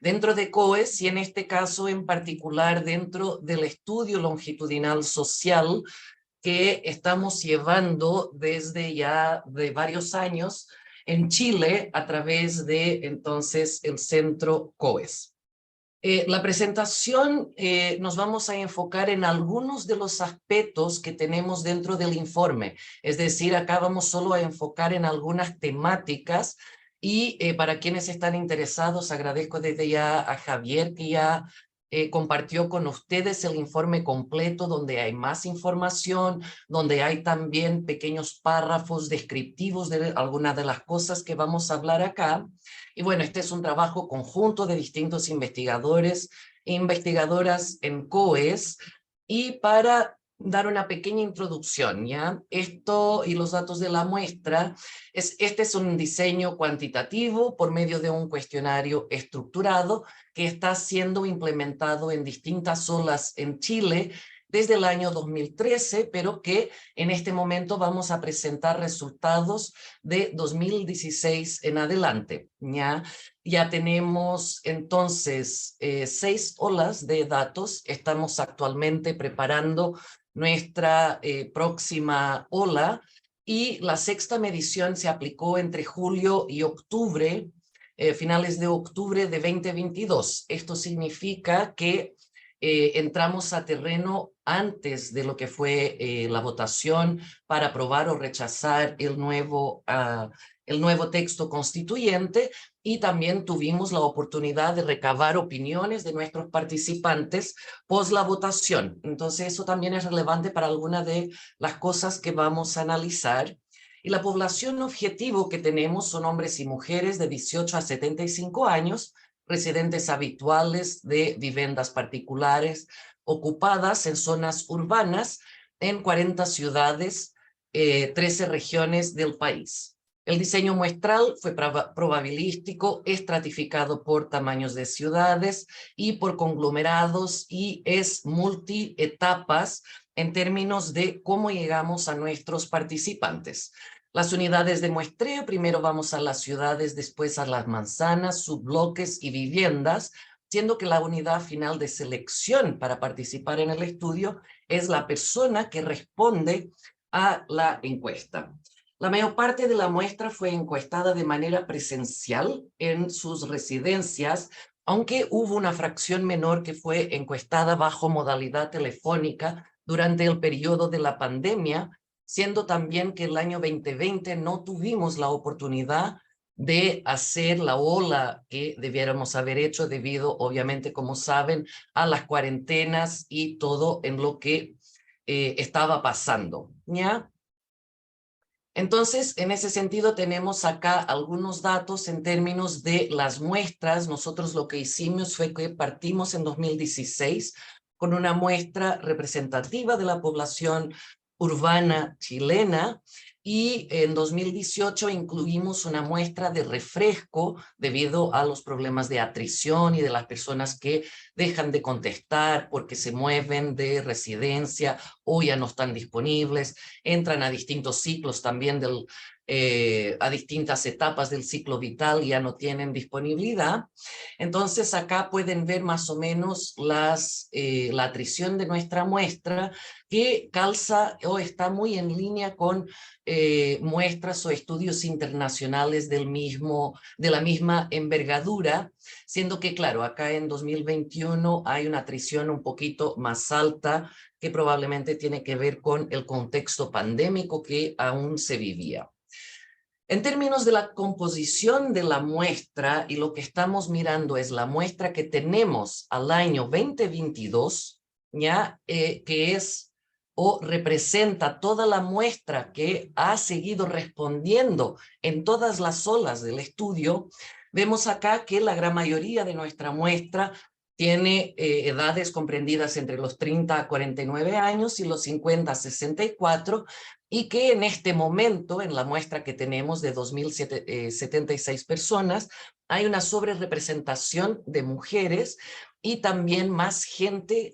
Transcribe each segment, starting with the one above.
dentro de COES y en este caso en particular dentro del estudio longitudinal social que estamos llevando desde ya de varios años en Chile a través de entonces el Centro COES. La presentación nos vamos a enfocar en algunos de los aspectos que tenemos dentro del informe, es decir, acá vamos solo a enfocar en algunas temáticas y para quienes están interesados agradezco desde ya a Javier que ya compartió con ustedes el informe completo donde hay más información, donde hay también pequeños párrafos descriptivos de algunas de las cosas que vamos a hablar acá. Y bueno, este es un trabajo conjunto de distintos investigadores e investigadoras en COES. Y para dar una pequeña introducción, ¿ya? Esto y los datos de la muestra, este es un diseño cuantitativo por medio de un cuestionario estructurado que está siendo implementado en distintas zonas en Chile desde el año 2013, pero que en este momento vamos a presentar resultados de 2016 en adelante. Ya tenemos entonces 6 olas de datos. Estamos actualmente preparando nuestra próxima ola y la sexta medición se aplicó entre julio y octubre, finales de octubre de 2022. Esto significa que entramos a terreno antes de lo que fue la votación para aprobar o rechazar el nuevo texto constituyente y también tuvimos la oportunidad de recabar opiniones de nuestros participantes pos la votación. Entonces eso también es relevante para algunas de las cosas que vamos a analizar. Y la población objetivo que tenemos son hombres y mujeres de 18 a 75 años, residentes habituales de viviendas particulares ocupadas en zonas urbanas en 40 ciudades, 13 regiones del país. El diseño muestral fue probabilístico, estratificado por tamaños de ciudades y por conglomerados y es multietapas en términos de cómo llegamos a nuestros participantes. Las unidades de muestreo, primero vamos a las ciudades, después a las manzanas, subbloques y viviendas, siendo que la unidad final de selección para participar en el estudio es la persona que responde a la encuesta. La mayor parte de la muestra fue encuestada de manera presencial en sus residencias, aunque hubo una fracción menor que fue encuestada bajo modalidad telefónica durante el periodo de la pandemia, siendo también que el año 2020 no tuvimos la oportunidad de hacer la ola que debiéramos haber hecho debido, obviamente, como saben, a las cuarentenas y todo en lo que estaba pasando, ¿ya? Entonces, en ese sentido, tenemos acá algunos datos en términos de las muestras. Nosotros lo que hicimos fue que partimos en 2016 con una muestra representativa de la población urbana chilena y en 2018 incluimos una muestra de refresco debido a los problemas de atrición y de las personas que dejan de contestar porque se mueven de residencia o ya no están disponibles, entran a distintos ciclos también a distintas etapas del ciclo vital y ya no tienen disponibilidad. Entonces acá pueden ver más o menos la atrición de nuestra muestra que calza o está muy en línea con muestras o estudios internacionales de la misma envergadura, siendo que, claro, acá en 2021 hay una atrición un poquito más alta que probablemente tiene que ver con el contexto pandémico que aún se vivía. En términos de la composición de la muestra, y lo que estamos mirando es la muestra que tenemos al año 2022, ¿ya? Que es o representa toda la muestra que ha seguido respondiendo en todas las olas del estudio, vemos acá que la gran mayoría de nuestra muestra tiene edades comprendidas entre los 30 a 49 años y los 50 a 64, y que en este momento, en la muestra que tenemos de 2.076 personas, hay una sobrerepresentación de mujeres y también más gente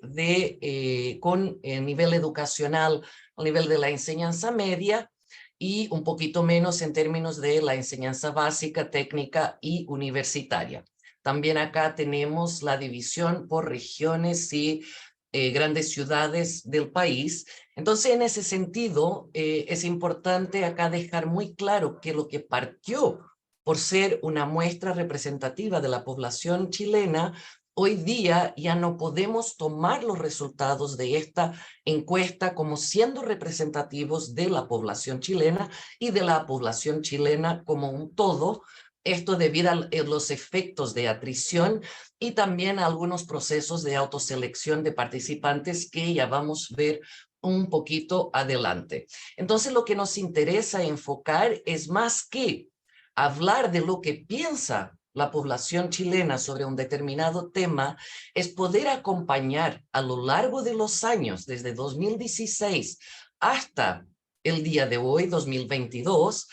con nivel educacional, a nivel de la enseñanza media, y un poquito menos en términos de la enseñanza básica, técnica y universitaria. También acá tenemos la división por regiones y grandes ciudades del país. Entonces, en ese sentido, es importante acá dejar muy claro que lo que partió por ser una muestra representativa de la población chilena, hoy día ya no podemos tomar los resultados de esta encuesta como siendo representativos de la población chilena y de la población chilena como un todo. Esto debido a los efectos de atrición y también a algunos procesos de autoselección de participantes que ya vamos a ver un poquito adelante. Entonces, lo que nos interesa enfocar es más que hablar de lo que piensa la población chilena sobre un determinado tema, es poder acompañar a lo largo de los años, desde 2016 hasta el día de hoy, 2022,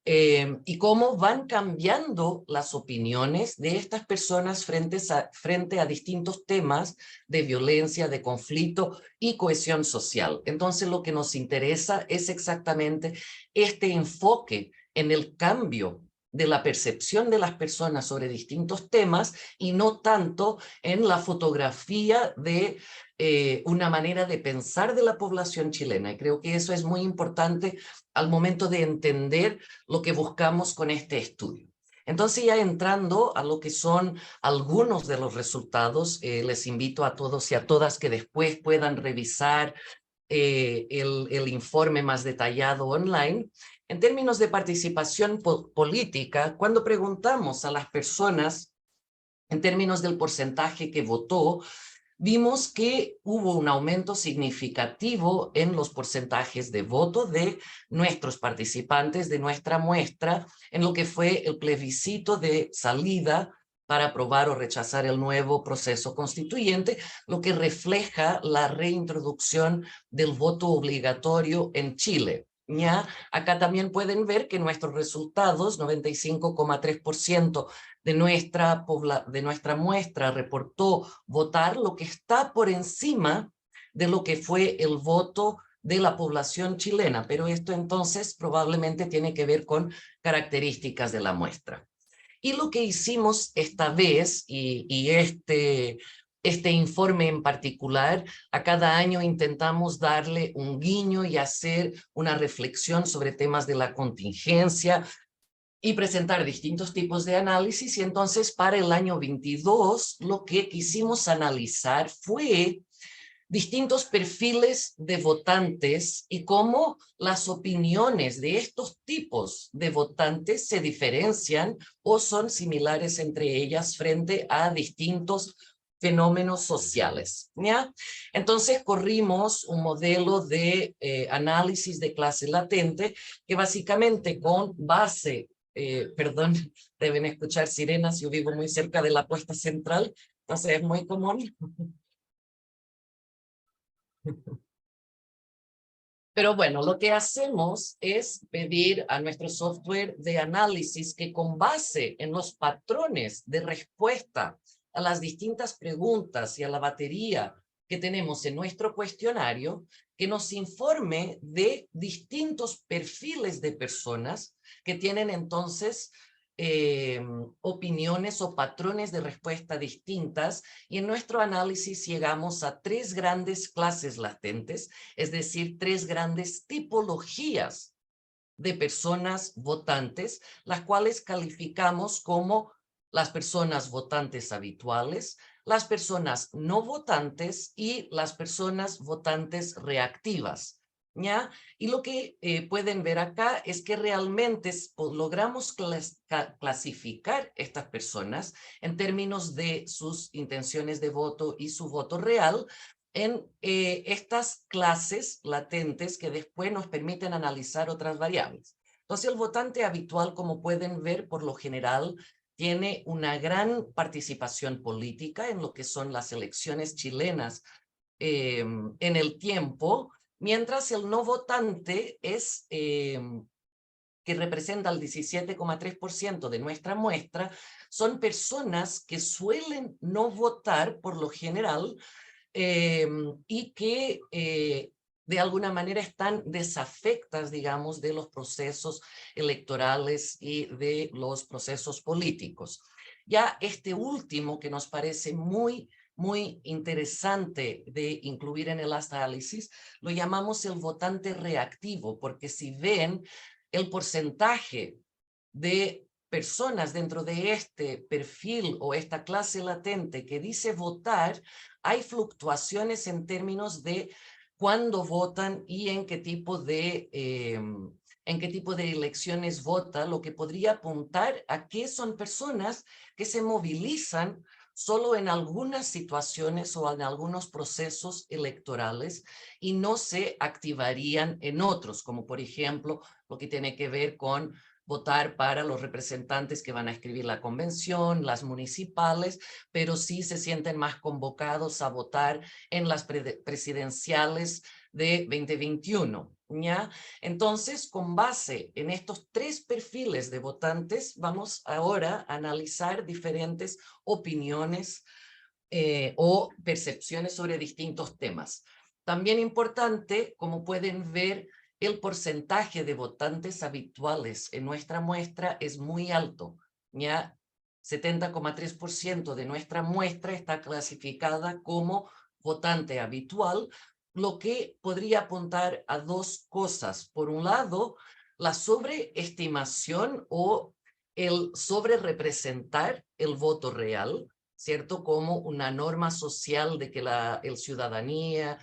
y cómo van cambiando las opiniones de estas personas frente a distintos temas de violencia, de conflicto y cohesión social. Entonces, lo que nos interesa es exactamente este enfoque en el cambio de la percepción de las personas sobre distintos temas y no tanto en la fotografía de una manera de pensar de la población chilena. Y creo que eso es muy importante al momento de entender lo que buscamos con este estudio. Entonces, ya entrando a lo que son algunos de los resultados, les invito a todos y a todas que después puedan revisar el informe más detallado online. En términos de participación política, cuando preguntamos a las personas en términos del porcentaje que votó, vimos que hubo un aumento significativo en los porcentajes de voto de nuestros participantes, de nuestra muestra, en lo que fue el plebiscito de salida para aprobar o rechazar el nuevo proceso constituyente, lo que refleja la reintroducción del voto obligatorio en Chile. ¿Ya? Acá también pueden ver que nuestros resultados, 95,3% de nuestra muestra reportó votar, lo que está por encima de lo que fue el voto de la población chilena, pero esto entonces probablemente tiene que ver con características de la muestra. Y lo que hicimos esta vez, y este informe en particular, a cada año intentamos darle un guiño y hacer una reflexión sobre temas de la contingencia y presentar distintos tipos de análisis. Y entonces para el año 22 lo que quisimos analizar fue distintos perfiles de votantes y cómo las opiniones de estos tipos de votantes se diferencian o son similares entre ellas frente a distintos fenómenos sociales, ¿ya? Entonces corrimos un modelo de análisis de clase latente que básicamente con base, perdón, deben escuchar sirenas, yo vivo muy cerca de la puesta central, entonces es muy común. Pero bueno, lo que hacemos es pedir a nuestro software de análisis que con base en los patrones de respuesta a las distintas preguntas y a la batería que tenemos en nuestro cuestionario, que nos informe de distintos perfiles de personas que tienen entonces opiniones o patrones de respuesta distintas, y en nuestro análisis llegamos a 3 grandes clases latentes, es decir, 3 grandes tipologías de personas votantes, las cuales calificamos como las personas votantes habituales, las personas no votantes y las personas votantes reactivas. ¿Ya? Y lo que pueden ver acá es que realmente logramos clasificar estas personas en términos de sus intenciones de voto y su voto real en estas clases latentes que después nos permiten analizar otras variables. Entonces, el votante habitual, como pueden ver, por lo general, tiene una gran participación política en lo que son las elecciones chilenas en el tiempo, mientras el no votante es que representa el 17,3% de nuestra muestra, son personas que suelen no votar por lo general y que de alguna manera están desafectas, digamos, de los procesos electorales y de los procesos políticos. Ya este último, que nos parece muy interesante de incluir en el análisis, lo llamamos el votante reactivo, porque si ven el porcentaje de personas dentro de este perfil o esta clase latente que dice votar, hay fluctuaciones en términos de cuándo votan y en qué tipo de elecciones vota, lo que podría apuntar a que son personas que se movilizan solo en algunas situaciones o en algunos procesos electorales y no se activarían en otros, como por ejemplo lo que tiene que ver con votar para los representantes que van a escribir la convención, las municipales, pero sí se sienten más convocados a votar en las presidenciales de 2021. ¿Ya? Entonces, con base en estos tres perfiles de votantes, vamos ahora a analizar diferentes opiniones o percepciones sobre distintos temas. También importante, como pueden ver, el porcentaje de votantes habituales en nuestra muestra es muy alto. Ya 70,3% de nuestra muestra está clasificada como votante habitual, lo que podría apuntar a dos cosas. Por un lado, la sobreestimación o el sobrerepresentar el voto real, ¿cierto? Como una norma social de que la ciudadanía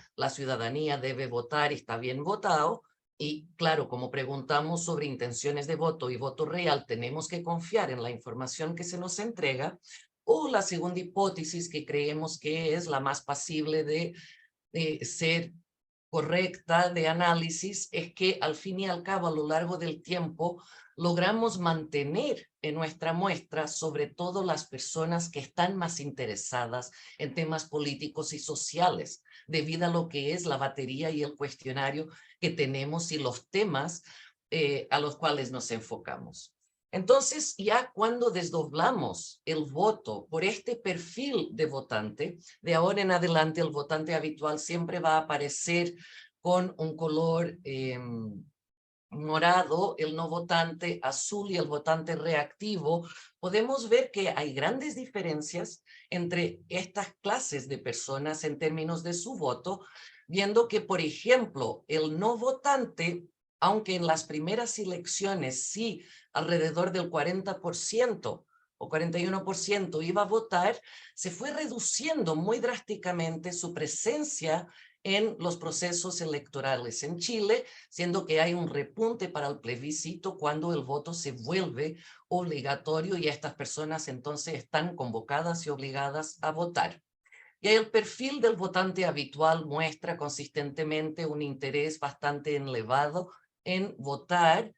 debe votar y está bien votado. Y claro, como preguntamos sobre intenciones de voto y voto real, tenemos que confiar en la información que se nos entrega. O la segunda hipótesis, que creemos que es la más pasible de ser correcta de análisis, es que al fin y al cabo, a lo largo del tiempo, logramos mantener en nuestra muestra sobre todo las personas que están más interesadas en temas políticos y sociales, debido a lo que es la batería y el cuestionario que tenemos y los temas a los cuales nos enfocamos. Entonces, ya cuando desdoblamos el voto por este perfil de votante, de ahora en adelante el votante habitual siempre va a aparecer con un color morado, el no votante azul y el votante reactivo. Podemos ver que hay grandes diferencias entre estas clases de personas en términos de su voto, viendo que, por ejemplo, el no votante, aunque en las primeras elecciones sí alrededor del 40% o 41% iba a votar, se fue reduciendo muy drásticamente su presencia en los procesos electorales en Chile, siendo que hay un repunte para el plebiscito cuando el voto se vuelve obligatorio y estas personas entonces están convocadas y obligadas a votar. Y el perfil del votante habitual muestra consistentemente un interés bastante elevado en votar,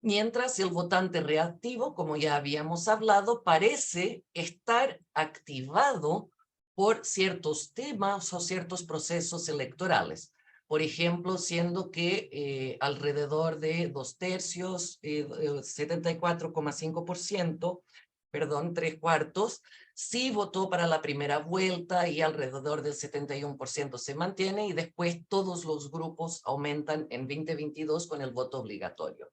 mientras el votante reactivo, como ya habíamos hablado, parece estar activado por ciertos temas o ciertos procesos electorales. Por ejemplo, siendo que alrededor de 2/3, 74,5%, perdón, 3/4, sí votó para la primera vuelta y alrededor del 71% se mantiene, y después todos los grupos aumentan en 2022 con el voto obligatorio.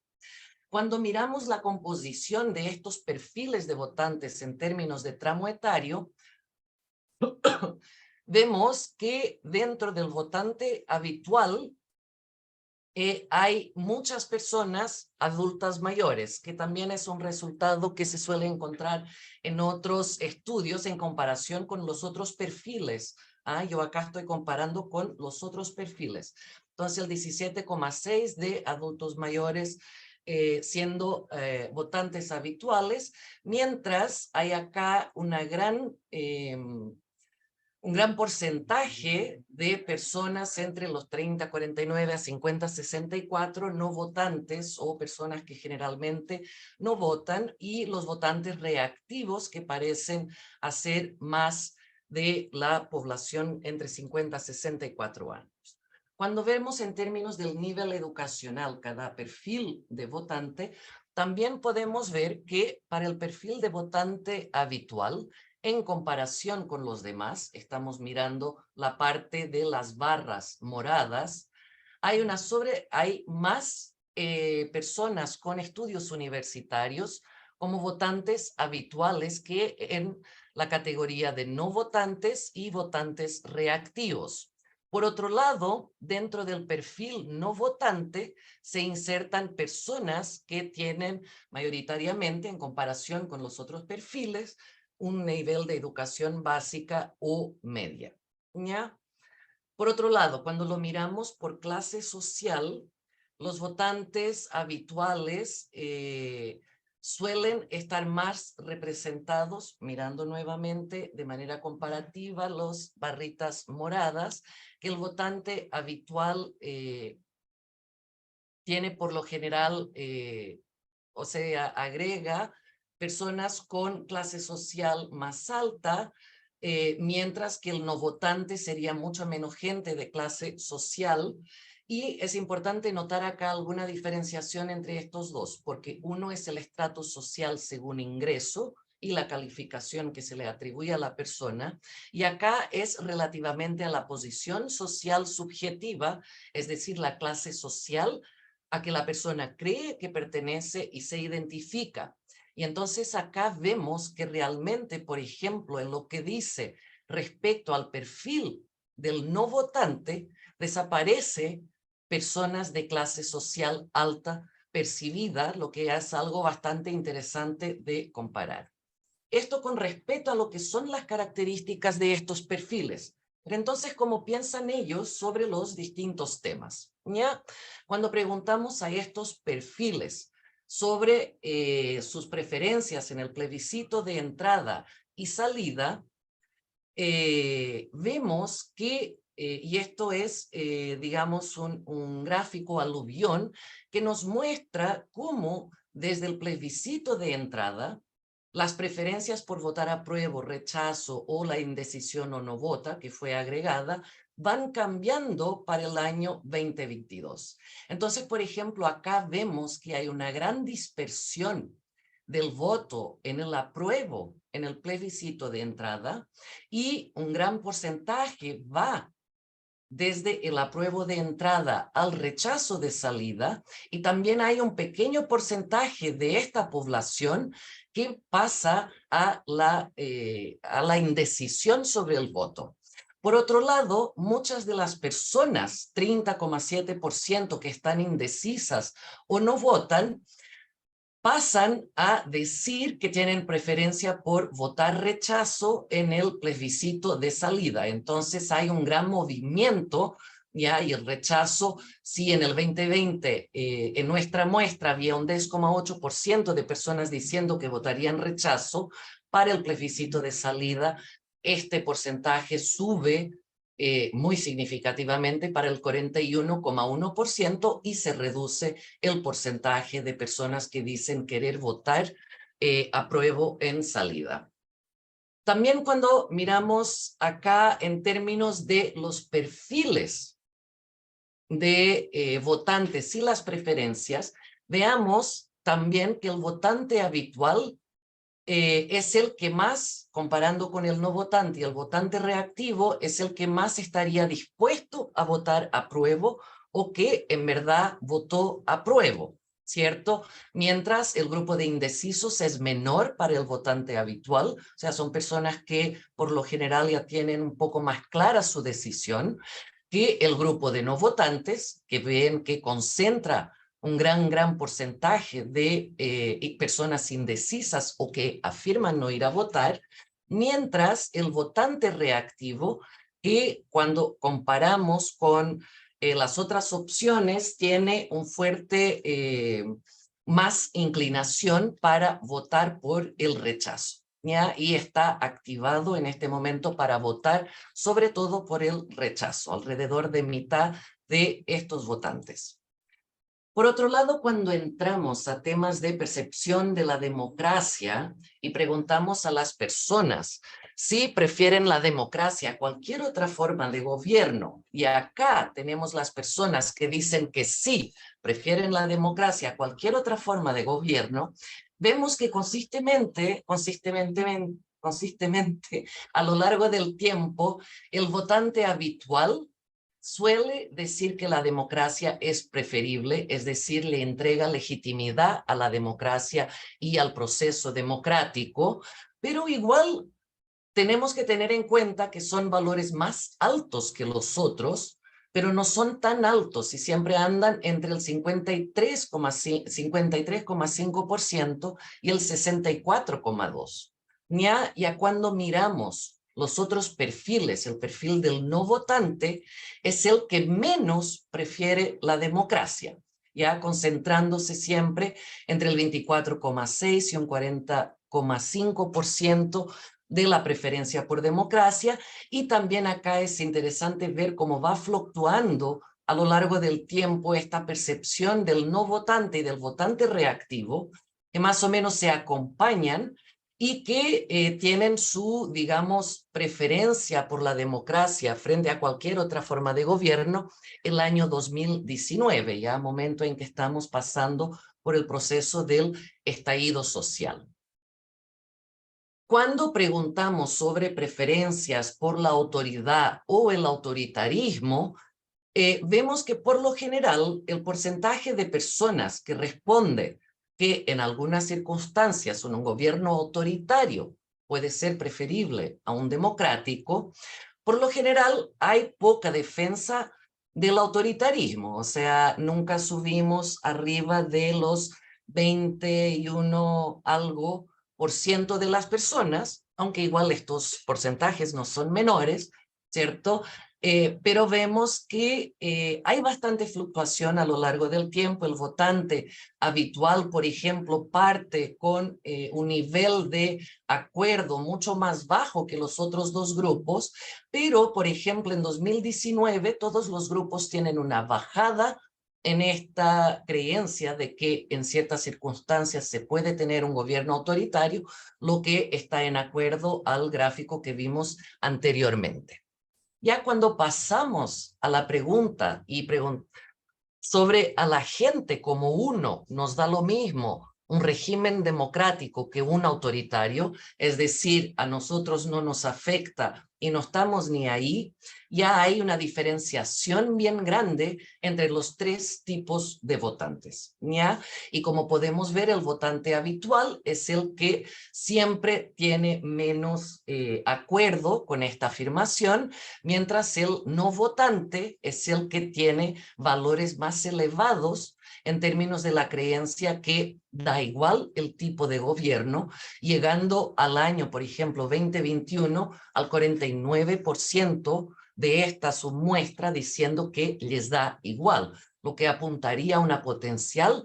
Cuando miramos la composición de estos perfiles de votantes en términos de tramo etario, vemos que dentro del votante habitual hay muchas personas adultas mayores, que también es un resultado que se suele encontrar en otros estudios en comparación con los otros perfiles. Yo acá estoy comparando con los otros perfiles. Entonces, el 17,6 de adultos mayores siendo votantes habituales, mientras hay acá un gran porcentaje de personas entre los 30, 49 a 50, 64 no votantes, o personas que generalmente no votan, y los votantes reactivos, que parecen hacer más de la población entre 50 a 64 años. Cuando vemos en términos del nivel educacional cada perfil de votante, también podemos ver que para el perfil de votante habitual, en comparación con los demás, estamos mirando la parte de las barras moradas, hay más personas con estudios universitarios, como votantes habituales, que en la categoría de no votantes y votantes reactivos. Por otro lado, dentro del perfil no votante se insertan personas que tienen mayoritariamente, en comparación con los otros perfiles, un nivel de educación básica o media, ¿ya? Por otro lado, cuando lo miramos por clase social, los votantes habituales suelen estar más representados, mirando nuevamente de manera comparativa los barritas moradas, que el votante habitual tiene por lo general, o sea, agrega personas con clase social más alta, mientras que el no votante sería mucho menos gente de clase social. Y es importante notar acá alguna diferenciación entre estos dos, porque uno es el estrato social según ingreso y la calificación que se le atribuye a la persona, y acá es relativamente a la posición social subjetiva, es decir, la clase social a que la persona cree que pertenece y se identifica. Y entonces acá vemos que realmente, por ejemplo, en lo que dice respecto al perfil del no votante, desaparece personas de clase social alta percibida, lo que es algo bastante interesante de comparar. Esto con respecto a lo que son las características de estos perfiles. Pero entonces, ¿cómo piensan ellos sobre los distintos temas? ¿Ya? Cuando preguntamos a estos perfiles sobre sus preferencias en el plebiscito de entrada y salida, vemos que, y esto es, digamos, un gráfico aluvión que nos muestra cómo desde el plebiscito de entrada, las preferencias por votar apruebo, rechazo o la indecisión o no vota, que fue agregada, van cambiando para el año 2022. Entonces, por ejemplo, acá vemos que hay una gran dispersión del voto en el apruebo, en el plebiscito de entrada, y un gran porcentaje va desde el apruebo de entrada al rechazo de salida, y también hay un pequeño porcentaje de esta población que pasa a la indecisión sobre el voto. Por otro lado, muchas de las personas, 30,7% que están indecisas o no votan, pasan a decir que tienen preferencia por votar rechazo en el plebiscito de salida. Entonces hay un gran movimiento, ya, y el rechazo, si en el 2020 en nuestra muestra había un 10,8% de personas diciendo que votarían rechazo, para el plebiscito de salida este porcentaje sube muy significativamente para el 41,1% y se reduce el porcentaje de personas que dicen querer votar apruebo en salida. También cuando miramos acá en términos de los perfiles de votantes y las preferencias, veamos también que el votante habitual es el que más, comparando con el no votante y el votante reactivo, es el que más estaría dispuesto a votar apruebo o que en verdad votó apruebo, ¿cierto? Mientras el grupo de indecisos es menor para el votante habitual, o sea, son personas que por lo general ya tienen un poco más clara su decisión, que el grupo de no votantes, que ven que concentra un gran porcentaje de personas indecisas o que afirman no ir a votar, mientras el votante reactivo, que cuando comparamos con las otras opciones, tiene un fuerte más inclinación para votar por el rechazo, ¿ya? Y está activado en este momento para votar, sobre todo por el rechazo, alrededor de mitad de estos votantes. Por otro lado, cuando entramos a temas de percepción de la democracia y preguntamos a las personas si prefieren la democracia a cualquier otra forma de gobierno, y acá tenemos las personas que dicen que sí, prefieren la democracia a cualquier otra forma de gobierno, vemos que consistentemente, a lo largo del tiempo, el votante habitual suele decir que la democracia es preferible, es decir, le entrega legitimidad a la democracia y al proceso democrático, pero igual tenemos que tener en cuenta que son valores más altos que los otros, pero no son tan altos y siempre andan entre el 53,5% y el 64,2%. Ya cuando miramos los otros perfiles, el perfil del no votante es el que menos prefiere la democracia, ya concentrándose siempre entre el 24,6% y un 40,5% de la preferencia por democracia. Y también acá es interesante ver cómo va fluctuando a lo largo del tiempo esta percepción del no votante y del votante reactivo, que más o menos se acompañan y que tienen su, digamos, preferencia por la democracia frente a cualquier otra forma de gobierno el año 2019, ya momento en que estamos pasando por el proceso del estallido social. Cuando preguntamos sobre preferencias por la autoridad o el autoritarismo, vemos que por lo general el porcentaje de personas que responde que en algunas circunstancias un gobierno autoritario puede ser preferible a un democrático, por lo general hay poca defensa del autoritarismo, o sea, nunca subimos arriba de los 21 algo por ciento de las personas, aunque igual estos porcentajes no son menores, ¿cierto? Pero vemos que hay bastante fluctuación a lo largo del tiempo. El votante habitual, por ejemplo, parte con un nivel de acuerdo mucho más bajo que los otros dos grupos, pero, por ejemplo, en 2019 todos los grupos tienen una bajada en esta creencia de que en ciertas circunstancias se puede tener un gobierno autoritario, lo que está en acuerdo al gráfico que vimos anteriormente. Ya cuando pasamos a la pregunta sobre a la gente como uno, nos da lo mismo un régimen democrático que un autoritario, es decir, a nosotros no nos afecta y no estamos ni ahí, ya hay una diferenciación bien grande entre los tres tipos de votantes, ¿ya? Y como podemos ver, el votante habitual es el que siempre tiene menos acuerdo con esta afirmación, mientras el no votante es el que tiene valores más elevados en términos de la creencia que da igual el tipo de gobierno, llegando al año, por ejemplo, 2021, al 49% de esta submuestra diciendo que les da igual, lo que apuntaría a una potencial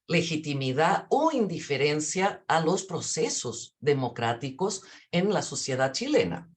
legitimidad o indiferencia a los procesos democráticos en la sociedad chilena.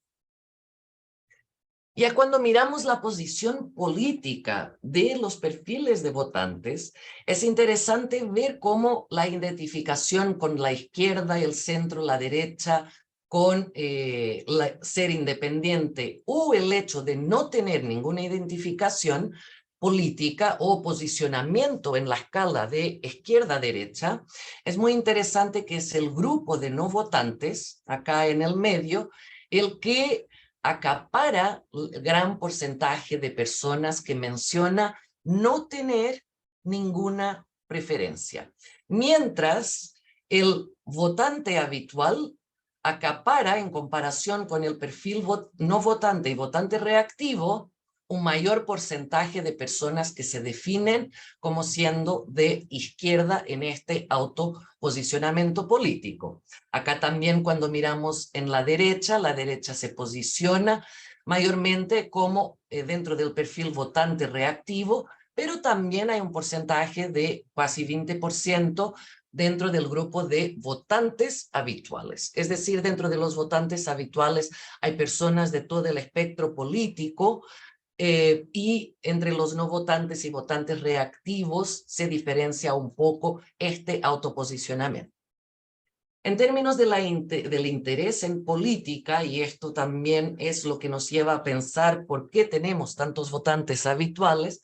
Ya cuando miramos la posición política de los perfiles de votantes, es interesante ver cómo la identificación con la izquierda, el centro, la derecha, con ser independiente o el hecho de no tener ninguna identificación política o posicionamiento en la escala de izquierda-derecha, es muy interesante que es el grupo de no votantes, acá en el medio, el que acapara gran porcentaje de personas que menciona no tener ninguna preferencia. Mientras el votante habitual acapara, en comparación con el perfil no votante y votante reactivo, un mayor porcentaje de personas que se definen como siendo de izquierda en este autoposicionamiento político. Acá también cuando miramos en la derecha se posiciona mayormente como dentro del perfil votante reactivo, pero también hay un porcentaje de casi 20% dentro del grupo de votantes habituales. Es decir, dentro de los votantes habituales hay personas de todo el espectro político, y entre los no votantes y votantes reactivos se diferencia un poco este autoposicionamiento. En términos de del interés en política, y esto también es lo que nos lleva a pensar por qué tenemos tantos votantes habituales,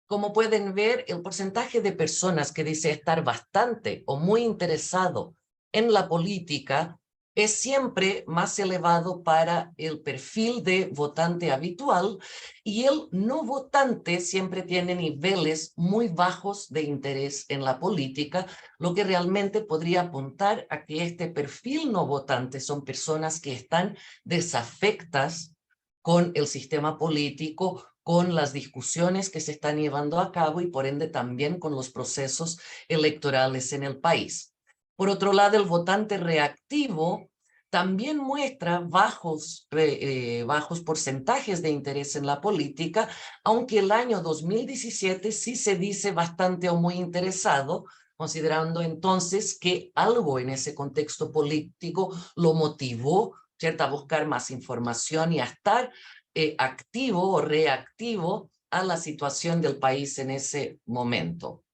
como pueden ver, el porcentaje de personas que dice estar bastante o muy interesado en la política es siempre más elevado para el perfil de votante habitual y el no votante siempre tiene niveles muy bajos de interés en la política, lo que realmente podría apuntar a que este perfil no votante son personas que están desafectas con el sistema político, con las discusiones que se están llevando a cabo y por ende también con los procesos electorales en el país. Por otro lado, el votante reactivo también muestra bajos porcentajes de interés en la política, aunque el año 2017 sí se dice bastante o muy interesado, considerando entonces que algo en ese contexto político lo motivó, ¿cierto?, a buscar más información y a estar activo o reactivo a la situación del país en ese momento.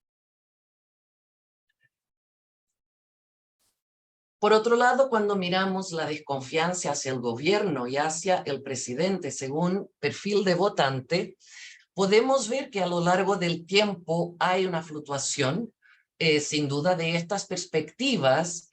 Por otro lado, cuando miramos la desconfianza hacia el gobierno y hacia el presidente según perfil de votante, podemos ver que a lo largo del tiempo hay una fluctuación, sin duda, de estas perspectivas,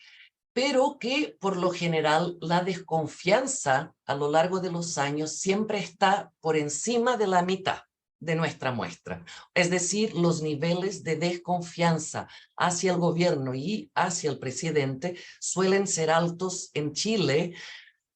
pero que por lo general la desconfianza a lo largo de los años siempre está por encima de la mitad de nuestra muestra. Es decir, los niveles de desconfianza hacia el gobierno y hacia el presidente suelen ser altos en Chile,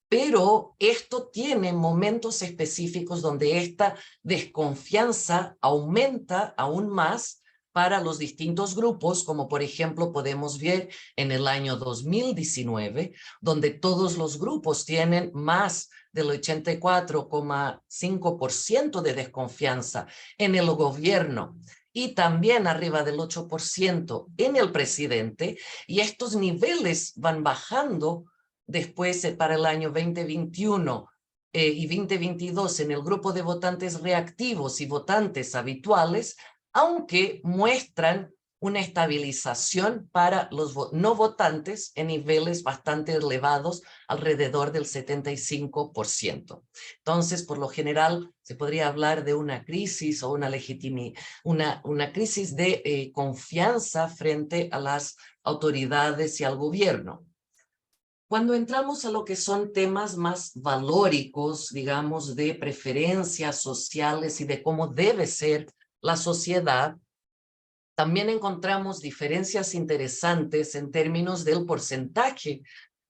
pero esto tiene momentos específicos donde esta desconfianza aumenta aún más para los distintos grupos, como por ejemplo podemos ver en el año 2019, donde todos los grupos tienen más del 84,5% de desconfianza en el gobierno y también arriba del 8% en el presidente, y estos niveles van bajando después para el año 2021 y 2022 en el grupo de votantes reactivos y votantes habituales, aunque muestran una estabilización para los no votantes en niveles bastante elevados, alrededor del 75%. Entonces, por lo general, se podría hablar de una crisis o una crisis de confianza frente a las autoridades y al gobierno. Cuando entramos a lo que son temas más valóricos, digamos, de preferencias sociales y de cómo debe ser la sociedad, también encontramos diferencias interesantes en términos del porcentaje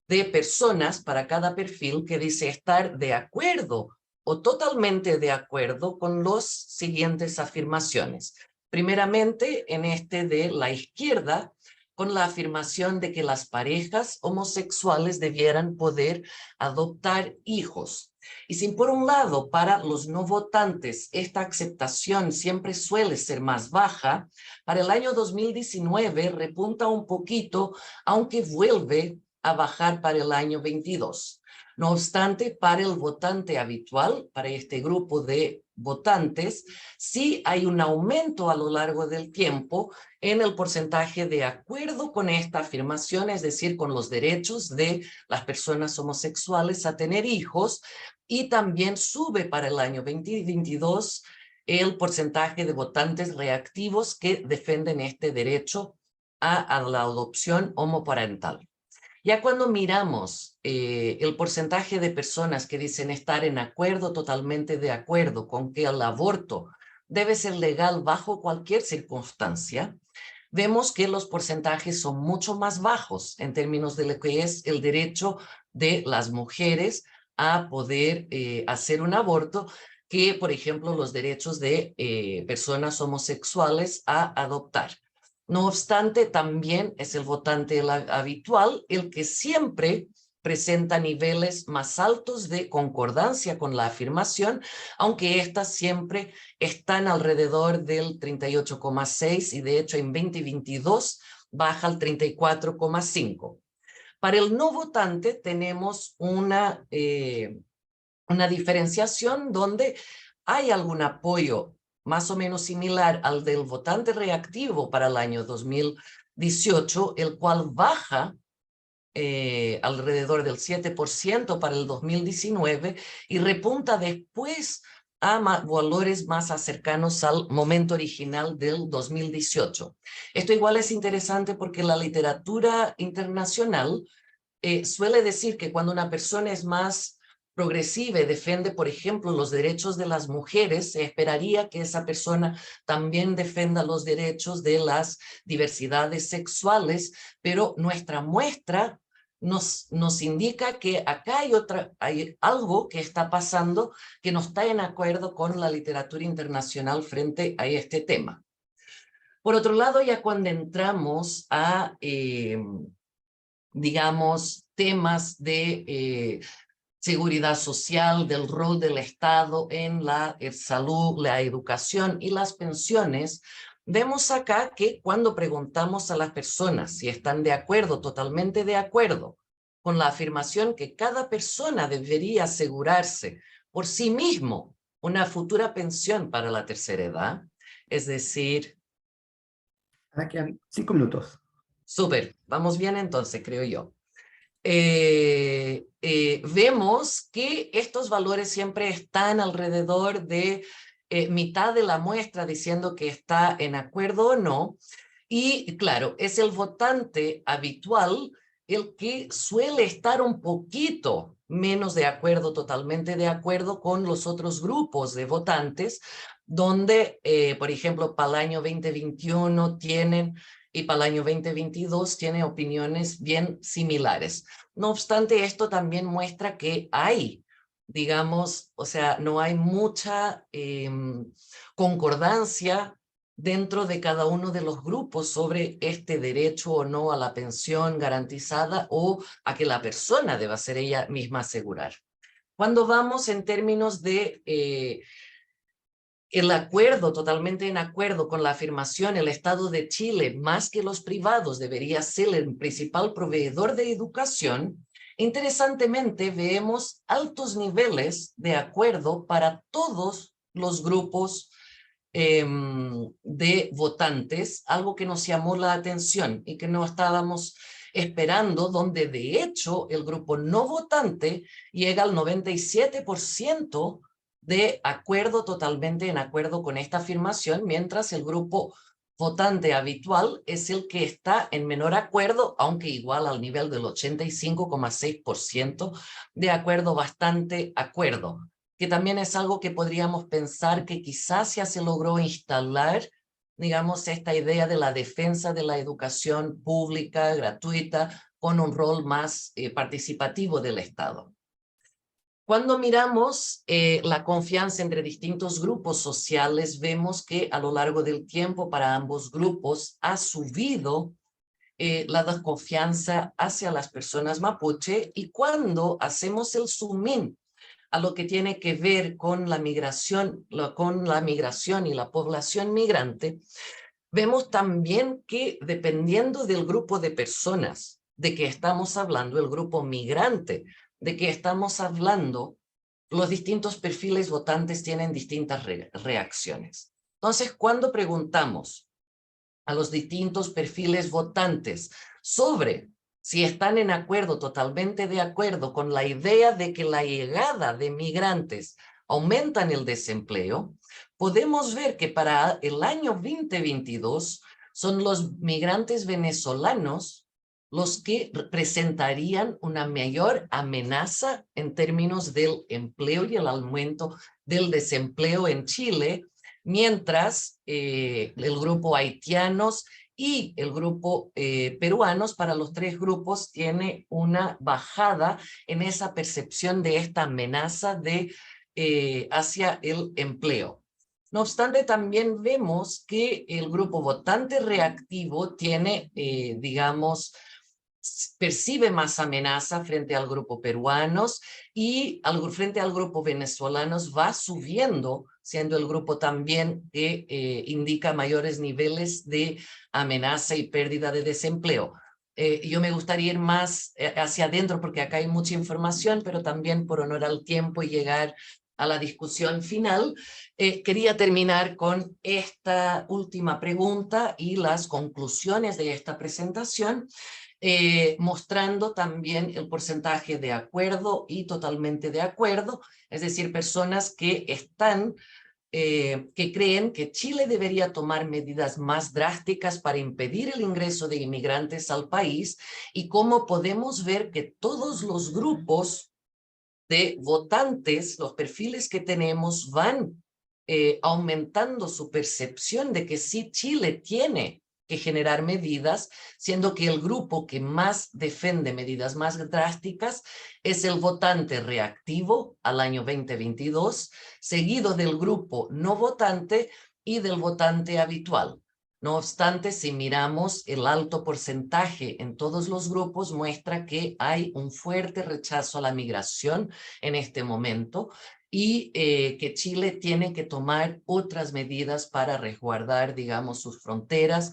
de personas para cada perfil que dice estar de acuerdo o totalmente de acuerdo con las siguientes afirmaciones. Primeramente, en este de la izquierda, con la afirmación de que las parejas homosexuales debieran poder adoptar hijos. Y si por un lado para los no votantes esta aceptación siempre suele ser más baja, para el año 2019 repunta un poquito, aunque vuelve a bajar para el año 22. No obstante, para el votante habitual, para este grupo de votantes, sí hay un aumento a lo largo del tiempo en el porcentaje de acuerdo con esta afirmación, es decir, con los derechos de las personas homosexuales a tener hijos, y también sube para el año 2022 el porcentaje de votantes reactivos que defienden este derecho a la adopción homoparental. Ya cuando miramos el porcentaje de personas que dicen estar en acuerdo, totalmente de acuerdo con que el aborto debe ser legal bajo cualquier circunstancia, vemos que los porcentajes son mucho más bajos en términos de lo que es el derecho de las mujeres a poder hacer un aborto, que por ejemplo los derechos de personas homosexuales a adoptar. No obstante, también es el votante habitual el que siempre presenta niveles más altos de concordancia con la afirmación, aunque estas siempre están alrededor del 38,6 y de hecho en 2022 baja al 34,5. Para el no votante tenemos una diferenciación donde hay algún apoyo más o menos similar al del votante reactivo para el año 2018, el cual baja alrededor del 7% para el 2019 y repunta después a valores más cercanos al momento original del 2018. Esto igual es interesante porque la literatura internacional suele decir que cuando una persona es más progresiva y defiende, por ejemplo, los derechos de las mujeres, se esperaría que esa persona también defienda los derechos de las diversidades sexuales, pero nuestra muestra nos indica que acá hay algo que está pasando que no está en acuerdo con la literatura internacional frente a este tema. Por otro lado, ya cuando entramos a, digamos, temas de seguridad social, del rol del Estado en la salud, la educación y las pensiones, vemos acá que cuando preguntamos a las personas si están de acuerdo, totalmente de acuerdo, con la afirmación que cada persona debería asegurarse por sí mismo una futura pensión para la tercera edad, es decir, Ahora quedan 5 minutos. súper, vamos bien entonces, creo yo. Vemos que estos valores siempre están alrededor de mitad de la muestra diciendo que está en acuerdo o no. Y claro, es el votante habitual el que suele estar un poquito menos de acuerdo, totalmente de acuerdo con los otros grupos de votantes, donde, por ejemplo, para el año 2021 tienen y para el año 2022 tiene opiniones bien similares. No obstante, esto también muestra que hay, digamos, o sea, no hay mucha concordancia dentro de cada uno de los grupos sobre este derecho o no a la pensión garantizada o a que la persona deba ser ella misma asegurar. Cuando vamos en términos de el acuerdo, totalmente en acuerdo con la afirmación, el Estado de Chile, más que los privados, debería ser el principal proveedor de educación, interesantemente vemos altos niveles de acuerdo para todos los grupos de votantes, algo que nos llamó la atención y que no estábamos esperando, donde de hecho el grupo no votante llega al 97% de acuerdo, totalmente en acuerdo con esta afirmación, mientras el grupo votante habitual es el que está en menor acuerdo, aunque igual al nivel del 85,6% de acuerdo, bastante acuerdo, que también es algo que podríamos pensar que quizás ya se logró instalar, digamos, esta idea de la defensa de la educación pública, gratuita, con un rol más participativo del Estado. Cuando miramos la confianza entre distintos grupos sociales, vemos que a lo largo del tiempo para ambos grupos ha subido la desconfianza hacia las personas mapuche, y cuando hacemos el zoom in a lo que tiene que ver con la migración y la población migrante, vemos también que dependiendo del grupo de personas de que estamos hablando, el grupo migrante de que estamos hablando, los distintos perfiles votantes tienen distintas reacciones. Entonces, cuando preguntamos a los distintos perfiles votantes sobre si están en acuerdo, totalmente de acuerdo con la idea de que la llegada de migrantes aumenta el desempleo, podemos ver que para el año 2022 son los migrantes venezolanos los que presentarían una mayor amenaza en términos del empleo y el aumento del desempleo en Chile, mientras el grupo haitianos y el grupo peruanos, para los tres grupos, tiene una bajada en esa percepción de esta amenaza de, hacia el empleo. No obstante, también vemos que el grupo votante reactivo tiene, digamos, percibe más amenaza frente al grupo peruanos, y frente al grupo venezolanos va subiendo, siendo el grupo también que indica mayores niveles de amenaza y pérdida de desempleo. Yo me gustaría ir más hacia adentro porque acá hay mucha información, pero también por honor al tiempo y llegar a la discusión final, quería terminar con esta última pregunta y las conclusiones de esta presentación, mostrando también el porcentaje de acuerdo y totalmente de acuerdo, es decir, personas que están que creen que Chile debería tomar medidas más drásticas para impedir el ingreso de inmigrantes al país y cómo podemos ver que todos los grupos de votantes, los perfiles que tenemos van aumentando su percepción de que sí Chile tiene que generar medidas, siendo que el grupo que más defiende medidas más drásticas es el votante reactivo al año 2022, seguido del grupo no votante y del votante habitual. No obstante, si miramos el alto porcentaje en todos los grupos, muestra que hay un fuerte rechazo a la migración en este momento y que Chile tiene que tomar otras medidas para resguardar, digamos, sus fronteras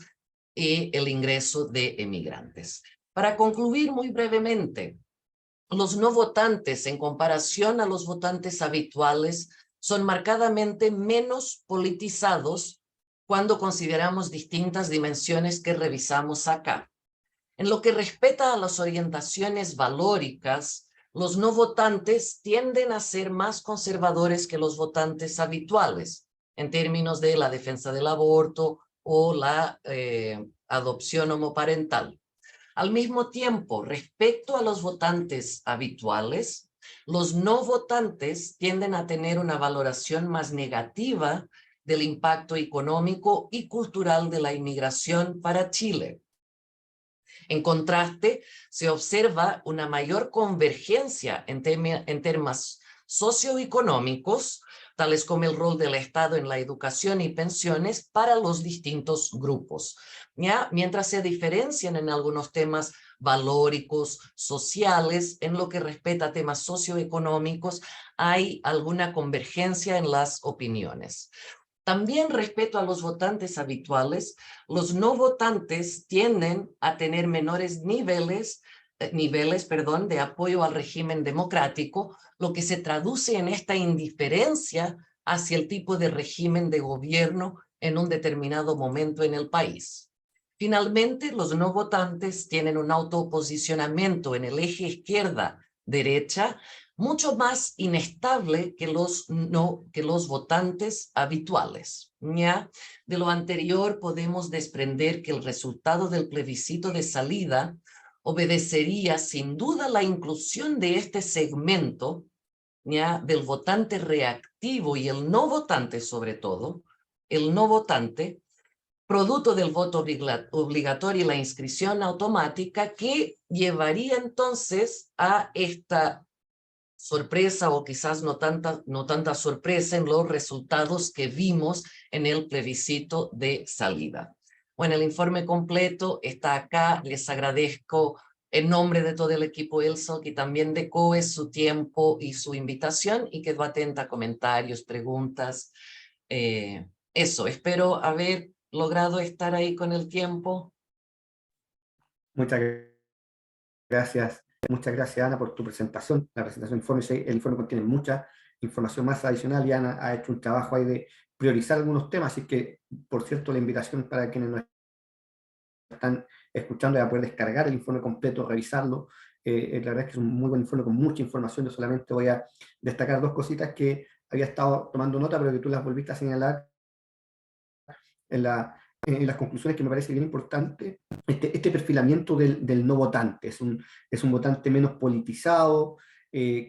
y el ingreso de emigrantes. Para concluir muy brevemente, los no votantes en comparación a los votantes habituales son marcadamente menos politizados cuando consideramos distintas dimensiones que revisamos acá. En lo que respecta a las orientaciones valóricas, los no votantes tienden a ser más conservadores que los votantes habituales, en términos de la defensa del aborto o la adopción homoparental. Al mismo tiempo, respecto a los votantes habituales, los no votantes tienden a tener una valoración más negativa del impacto económico y cultural de la inmigración para Chile. En contraste, se observa una mayor convergencia en temas socioeconómicos, tales como el rol del Estado en la educación y pensiones para los distintos grupos, ¿ya? Mientras se diferencian en algunos temas valóricos, sociales, en lo que respecta a temas socioeconómicos, hay alguna convergencia en las opiniones. También respecto a los votantes habituales, los no votantes tienden a tener menores niveles de apoyo al régimen democrático, lo que se traduce en esta indiferencia hacia el tipo de régimen de gobierno en un determinado momento en el país. Finalmente, los no votantes tienen un autoposicionamiento en el eje izquierda-derecha mucho más inestable que los votantes habituales. ¿Ya? De lo anterior podemos desprender que el resultado del plebiscito de salida obedecería sin duda la inclusión de este segmento, ¿ya? Del votante reactivo y el no votante sobre todo, el no votante, producto del voto obligatorio y la inscripción automática, que llevaría entonces a esta sorpresa o quizás no tanta sorpresa en los resultados que vimos en el plebiscito de salida. Bueno, el informe completo está acá. Les agradezco en nombre de todo el equipo ELSOC y también de COE su tiempo y su invitación, y quedo atenta a comentarios, preguntas. Eso, espero haber logrado estar ahí con el tiempo. Muchas gracias. Muchas gracias, Ana, por tu presentación. La presentación del informe, el informe contiene mucha información más adicional y Ana ha hecho un trabajo ahí de priorizar algunos temas, así que, por cierto, la invitación para quienes nos están escuchando es a poder descargar el informe completo, revisarlo. La verdad es que es un muy buen informe con mucha información. Yo solamente voy a destacar dos cositas que había estado tomando nota, pero que tú las volviste a señalar en las conclusiones, que me parece bien importante. Este perfilamiento del no votante es un votante menos politizado,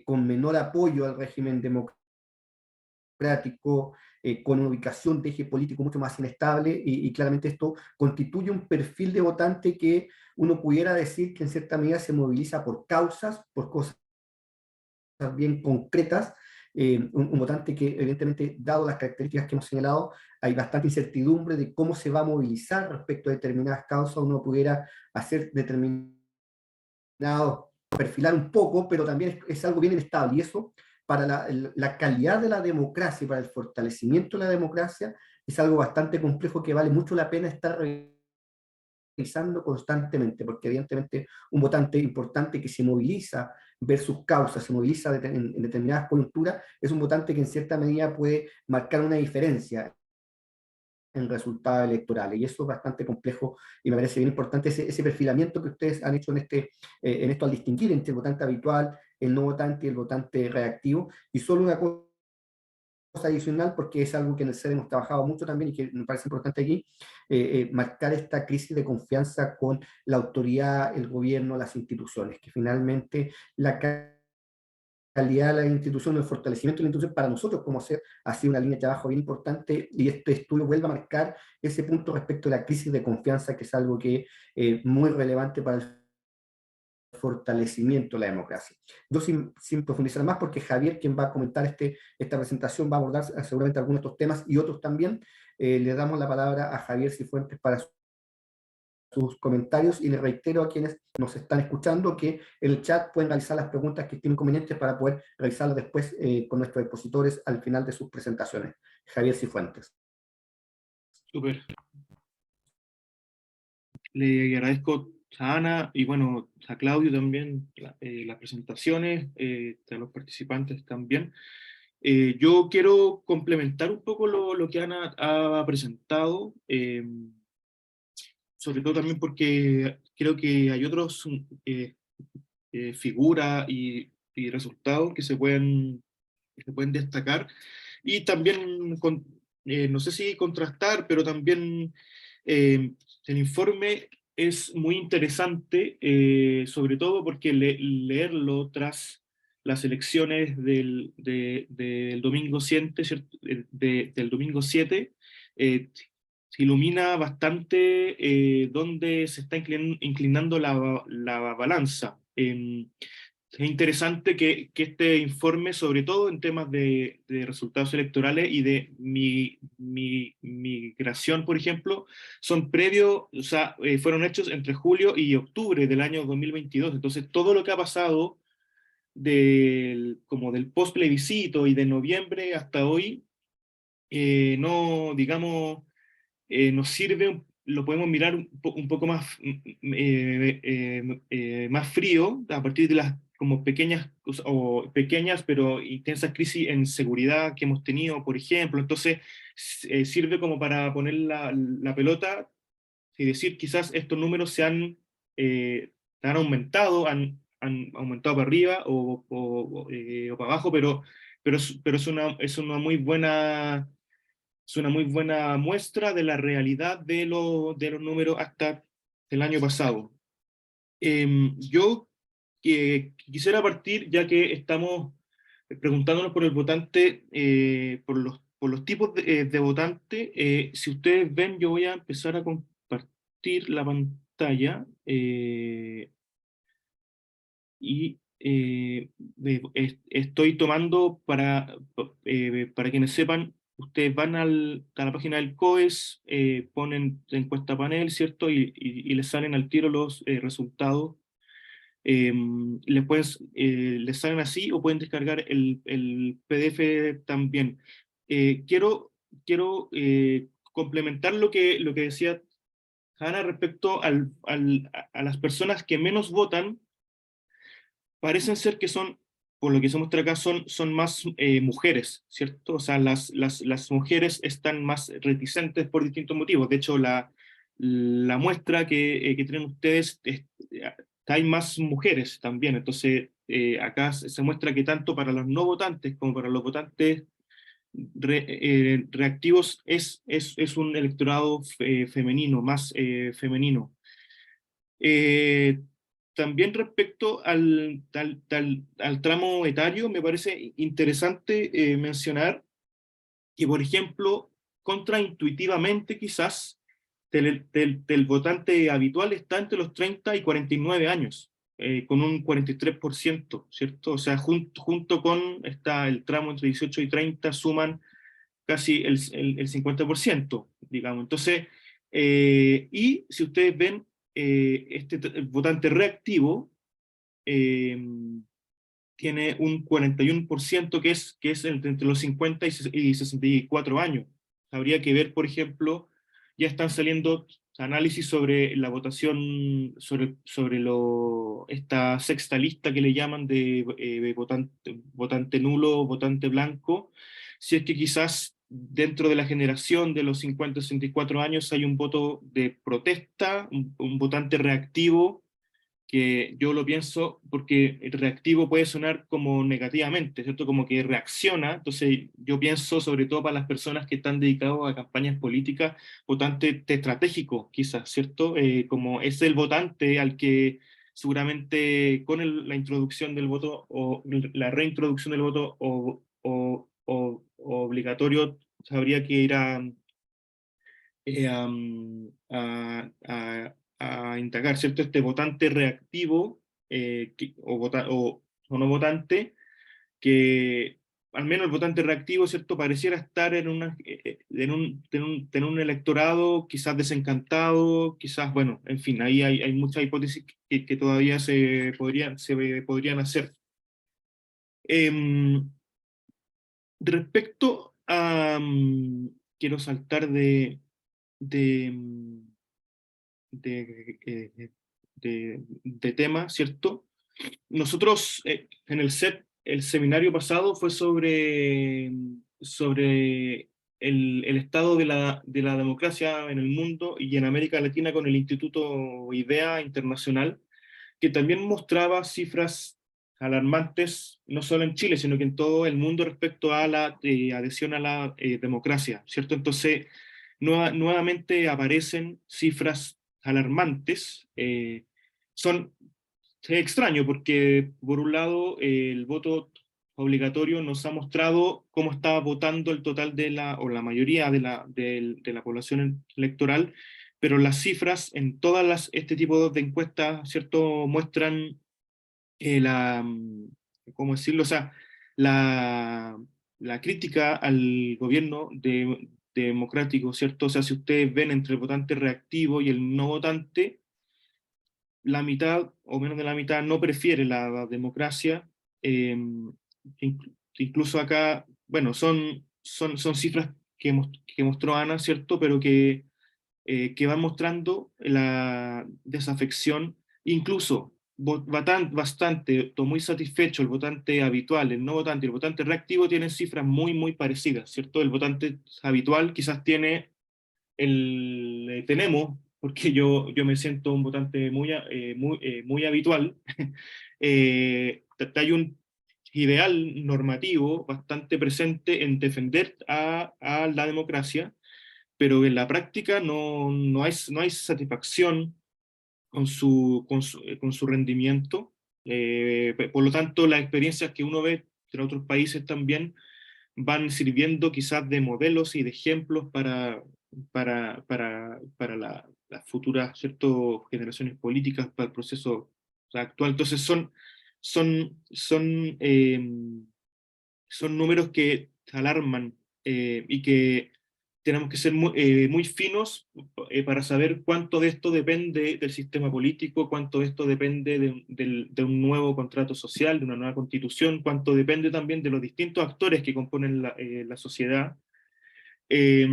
con menor apoyo al régimen democrático, con una ubicación de eje político mucho más inestable, y claramente esto constituye un perfil de votante que uno pudiera decir que en cierta medida se moviliza por causas, por cosas bien concretas. Un votante que, evidentemente, dado las características que hemos señalado, hay bastante incertidumbre de cómo se va a movilizar respecto a determinadas causas. Uno pudiera hacer determinados, perfilar un poco, pero también es algo bien inestable, y eso, para la calidad de la democracia y para el fortalecimiento de la democracia, es algo bastante complejo que vale mucho la pena estar revisando constantemente, porque evidentemente un votante importante que se moviliza ver sus causas, se moviliza en determinadas coyunturas, es un votante que en cierta medida puede marcar una diferencia en resultados electorales, y eso es bastante complejo, y me parece bien importante ese perfilamiento que ustedes han hecho en esto al distinguir entre el votante habitual, el no votante y el votante reactivo. Y solo una cosa adicional, porque es algo que en el CER hemos trabajado mucho también y que me parece importante aquí, marcar esta crisis de confianza con la autoridad, el gobierno, las instituciones, que finalmente la calidad de la institución, el fortalecimiento de la institución para nosotros como ser ha sido una línea de trabajo bien importante, y este estudio vuelve a marcar ese punto respecto a la crisis de confianza, que es algo que es muy relevante para el fortalecimiento de la democracia. Yo sin profundizar más, porque Javier, quien va a comentar esta presentación, va a abordar seguramente algunos de estos temas y otros también, le damos la palabra a Javier Cifuentes para sus comentarios, y le reitero a quienes nos están escuchando que en el chat pueden realizar las preguntas que estén convenientes para poder realizarlas después con nuestros expositores al final de sus presentaciones. Javier Cifuentes. Súper. Le agradezco a Ana y bueno, a Claudio también las presentaciones, a los participantes también. Yo quiero complementar un poco lo que Ana ha presentado, sobre todo también porque creo que hay otros figuras y resultados que se pueden destacar, y también, no sé si contrastar, pero también el informe es muy interesante, sobre todo porque leerlo tras las elecciones del domingo 7, ¿cierto? Del domingo 7, se ilumina bastante dónde se está inclinando la balanza. Es interesante que este informe, sobre todo en temas de resultados electorales y de migración, por ejemplo, son previos, o sea, fueron hechos entre julio y octubre del año 2022. Entonces, todo lo que ha pasado como del post-plebiscito y de noviembre hasta hoy, no, digamos, nos sirve, lo podemos mirar un poco más, más frío, a partir de las como pequeñas, o pequeñas pero intensas crisis en seguridad que hemos tenido, por ejemplo. Entonces, sirve como para poner la pelota y decir, quizás estos números han aumentado, han aumentado para arriba o para abajo, pero es una muy buena, es una muy buena muestra de la realidad de los números hasta el año pasado. Yo quisiera partir, ya que estamos preguntándonos por el votante, por los tipos de votante. Si ustedes ven, yo voy a empezar a compartir la pantalla, y estoy tomando para quienes sepan, ustedes van a la página del COES, ponen encuesta panel, ¿cierto? Y les salen al tiro los resultados. Les salen así, o pueden descargar el PDF también. Quiero complementar lo que decía Hanna respecto a las personas que menos votan. Parecen ser que son, por lo que se muestra acá, son más mujeres, ¿cierto? O sea, las mujeres están más reticentes por distintos motivos. De hecho, la muestra que tienen ustedes, hay más mujeres también. Entonces, acá se muestra que tanto para los no votantes como para los votantes reactivos es un electorado femenino, más femenino. También respecto al tramo etario, me parece interesante mencionar que, por ejemplo, contraintuitivamente quizás, del votante habitual está entre los 30 y 49 años, con un 43%, ¿cierto? O sea, junto con el tramo entre 18 y 30 suman casi el 50%, digamos. Entonces, y si ustedes ven, el votante reactivo eh, tiene un 41% que es entre los 50 y 64 años. Habría que ver, por ejemplo, ya están saliendo análisis sobre la votación, sobre esta sexta lista que le llaman de votante nulo, votante blanco, si es que quizás dentro de la generación de los 50-64 años hay un voto de protesta, un votante reactivo, que yo lo pienso porque el reactivo puede sonar como negativamente, ¿cierto? Como que reacciona. Entonces yo pienso sobre todo para las personas que están dedicadas a campañas políticas, votante estratégico quizás, ¿cierto? Como es el votante al que seguramente con la introducción del voto o la reintroducción del voto o obligatorio habría que ir a indagar, ¿cierto? Este votante reactivo o no votante, que al menos el votante reactivo, ¿cierto? Pareciera estar en un electorado quizás desencantado, quizás, bueno, en fin, ahí hay muchas hipótesis que todavía se podrían hacer. Em, respecto a... quiero saltar de, de tema, ¿cierto? Nosotros en el set, el seminario pasado fue sobre el estado de la democracia en el mundo y en América Latina con el Instituto IDEA Internacional, que también mostraba cifras alarmantes, no solo en Chile, sino que en todo el mundo respecto a la adhesión a la democracia, ¿cierto? Entonces, nuevamente aparecen cifras alarmantes. Son extraño porque, por un lado, el voto obligatorio nos ha mostrado cómo está votando el total o la mayoría de la población electoral, pero las cifras en este tipo de encuestas, ¿cierto?, muestran ¿cómo decirlo? O sea, la, la crítica al gobierno democrático, ¿cierto? O sea, si ustedes ven entre el votante reactivo y el no votante, la mitad o menos de la mitad no prefiere la democracia. Incluso acá, bueno, son cifras que mostró Ana, ¿cierto? Pero que van mostrando la desafección, incluso bastante, o muy satisfecho el votante habitual, el no votante y el votante reactivo tienen cifras muy, muy parecidas, ¿cierto? El votante habitual quizás tenemos, porque yo me siento un votante muy habitual, hay un ideal normativo bastante presente en defender a la democracia, pero en la práctica no hay satisfacción con su rendimiento. Por lo tanto, las experiencias que uno ve en otros países también van sirviendo quizás de modelos y de ejemplos para las futuras, ¿cierto?, generaciones políticas, para el proceso, o sea, actual. Entonces son, son, eh, son números que alarman, y que tenemos que ser muy finos para saber cuánto de esto depende del sistema político, cuánto de esto depende de un nuevo contrato social, de una nueva constitución, cuánto depende también de los distintos actores que componen la sociedad. Eh,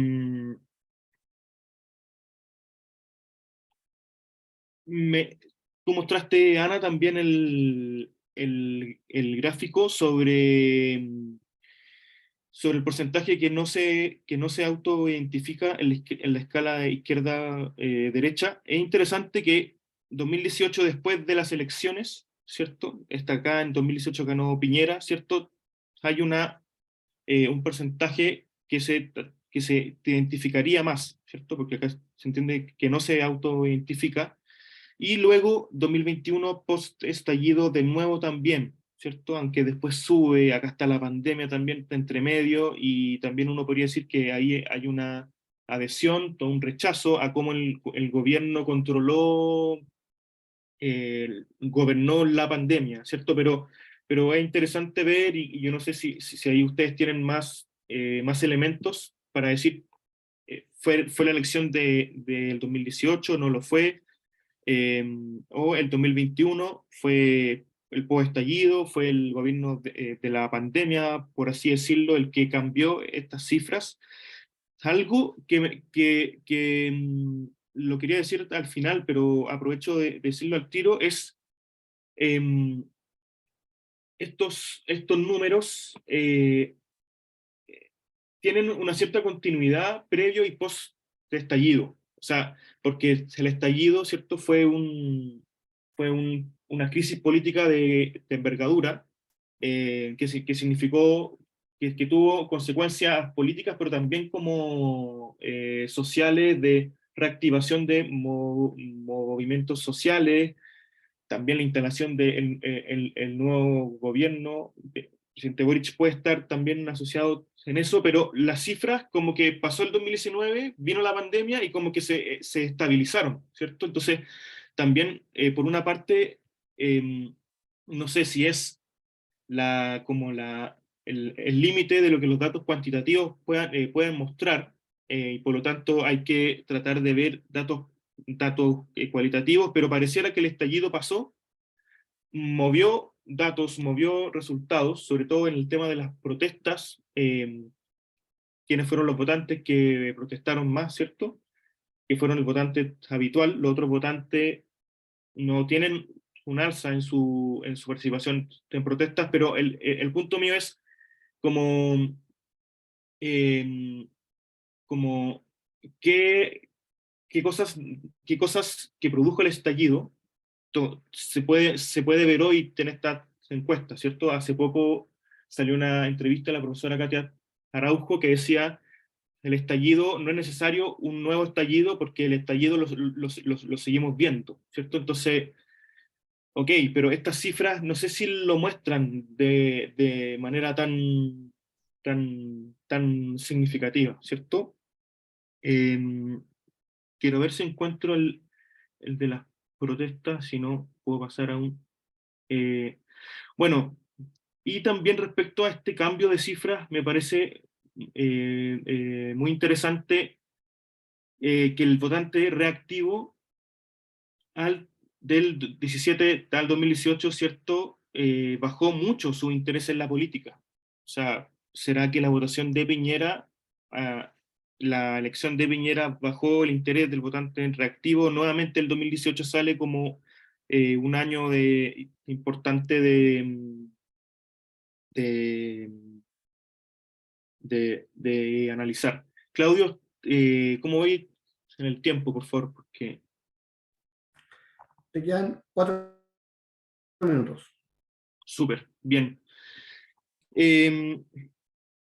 me, Tú mostraste, Ana, también el gráfico sobre el porcentaje que no se autoidentifica en la escala de izquierda-derecha. Es interesante que 2018, después de las elecciones, ¿cierto? Está acá en 2018 ganó Piñera, ¿cierto? Hay un porcentaje que se identificaría más, ¿cierto? Porque acá se entiende que no se autoidentifica. Y luego, 2021, post-estallido, de nuevo también, ¿cierto? Aunque después sube, acá está la pandemia también, está entre medio, y también uno podría decir que ahí hay una adhesión, todo un rechazo a cómo el gobierno gobernó la pandemia, ¿cierto? Pero es interesante ver, y yo no sé si ahí ustedes tienen más elementos para decir, ¿fue la elección del 2018, no lo fue? O el 2021 fue el post-estallido, fue el gobierno de la pandemia, por así decirlo, el que cambió estas cifras. Algo que lo quería decir al final, pero aprovecho de decirlo al tiro, es em, estos números tienen una cierta continuidad previo y post-estallido. O sea, porque el estallido, ¿cierto?, fue fue una crisis política de envergadura, que significó, que tuvo consecuencias políticas, pero también como sociales, de reactivación de movimientos sociales, también la instalación del el nuevo gobierno. El presidente Boric puede estar también asociado en eso, pero las cifras, como que pasó el 2019, vino la pandemia y como que se estabilizaron, ¿cierto? Entonces, también, por una parte, no sé si es como el límite de lo que los datos cuantitativos pueden mostrar, y por lo tanto hay que tratar de ver datos cualitativos, pero pareciera que el estallido pasó, movió datos, movió resultados, sobre todo en el tema de las protestas, quienes fueron los votantes que protestaron más, ¿cierto? Que fueron el votante habitual. Los otros votantes no tienen un alza en su participación en protestas, pero el punto mío es como, eh, como qué, qué cosas que produjo el estallido se puede ver hoy en esta encuesta, ¿cierto? Hace poco salió una entrevista de la profesora Katia Araujo que decía: el estallido, no es necesario un nuevo estallido porque el estallido lo seguimos viendo, ¿cierto? Entonces, ok, pero estas cifras no sé si lo muestran de manera tan significativa, ¿cierto? Eh, Quiero ver si encuentro el de las protestas, si no puedo pasar a un... bueno, y también respecto a este cambio de cifras, me parece muy interesante que el votante reactivo del 17 al 2018, ¿cierto? Bajó mucho su interés en la política. O sea, ¿será que la votación de Piñera, la elección de Piñera bajó el interés del votante reactivo? Nuevamente el 2018 sale como un año importante de, de analizar. Claudio, ¿cómo voy en el tiempo, por favor? Porque Te quedan 4 minutos. súper, bien. Eh,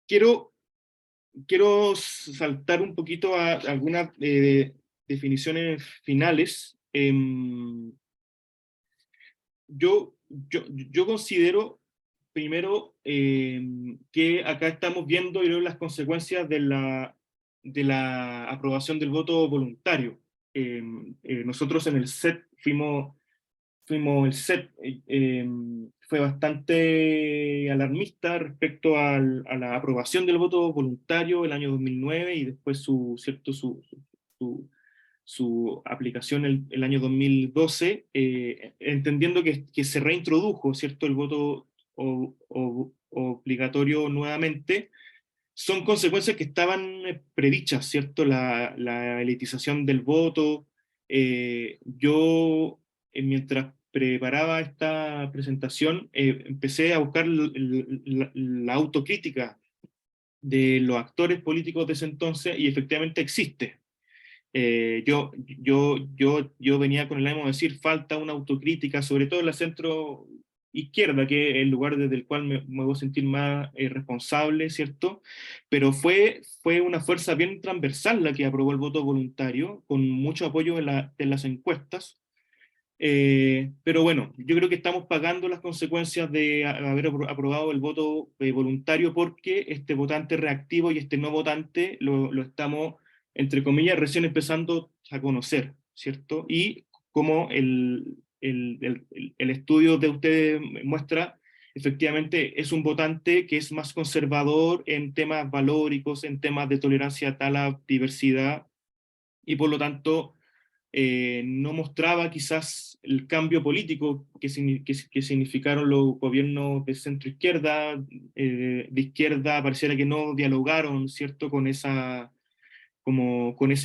quiero, quiero saltar un poquito a algunas definiciones finales. Yo considero, primero, que acá estamos viendo, yo creo, las consecuencias de la aprobación del voto voluntario. Nosotros en el SET el SET fue bastante alarmista respecto a la aprobación del voto voluntario el año 2009 y después ¿cierto? Su aplicación el año 2012, entendiendo que se reintrodujo, ¿cierto?, el voto obligatorio nuevamente. Son consecuencias que estaban predichas, ¿cierto? La elitización del voto. Yo, mientras preparaba esta presentación, empecé a buscar la autocrítica de los actores políticos de ese entonces y efectivamente existe. Yo venía con el ánimo de decir, falta una autocrítica, sobre todo en la centro izquierda, que es el lugar desde el cual me voy a sentir más responsable, ¿cierto? Pero fue una fuerza bien transversal la que aprobó el voto voluntario, con mucho apoyo en las encuestas. Pero bueno, yo creo que estamos pagando las consecuencias de haber aprobado el voto voluntario, porque este votante reactivo y este no votante lo estamos, entre comillas, recién empezando a conocer, ¿cierto? Y como el estudio de ustedes muestra, efectivamente es un votante que es más conservador en temas valóricos, en temas de tolerancia a la diversidad, y por lo tanto no mostraba quizás el cambio político que significaron los gobiernos de centro-izquierda, de izquierda, pareciera que no dialogaron, ¿cierto?, con ese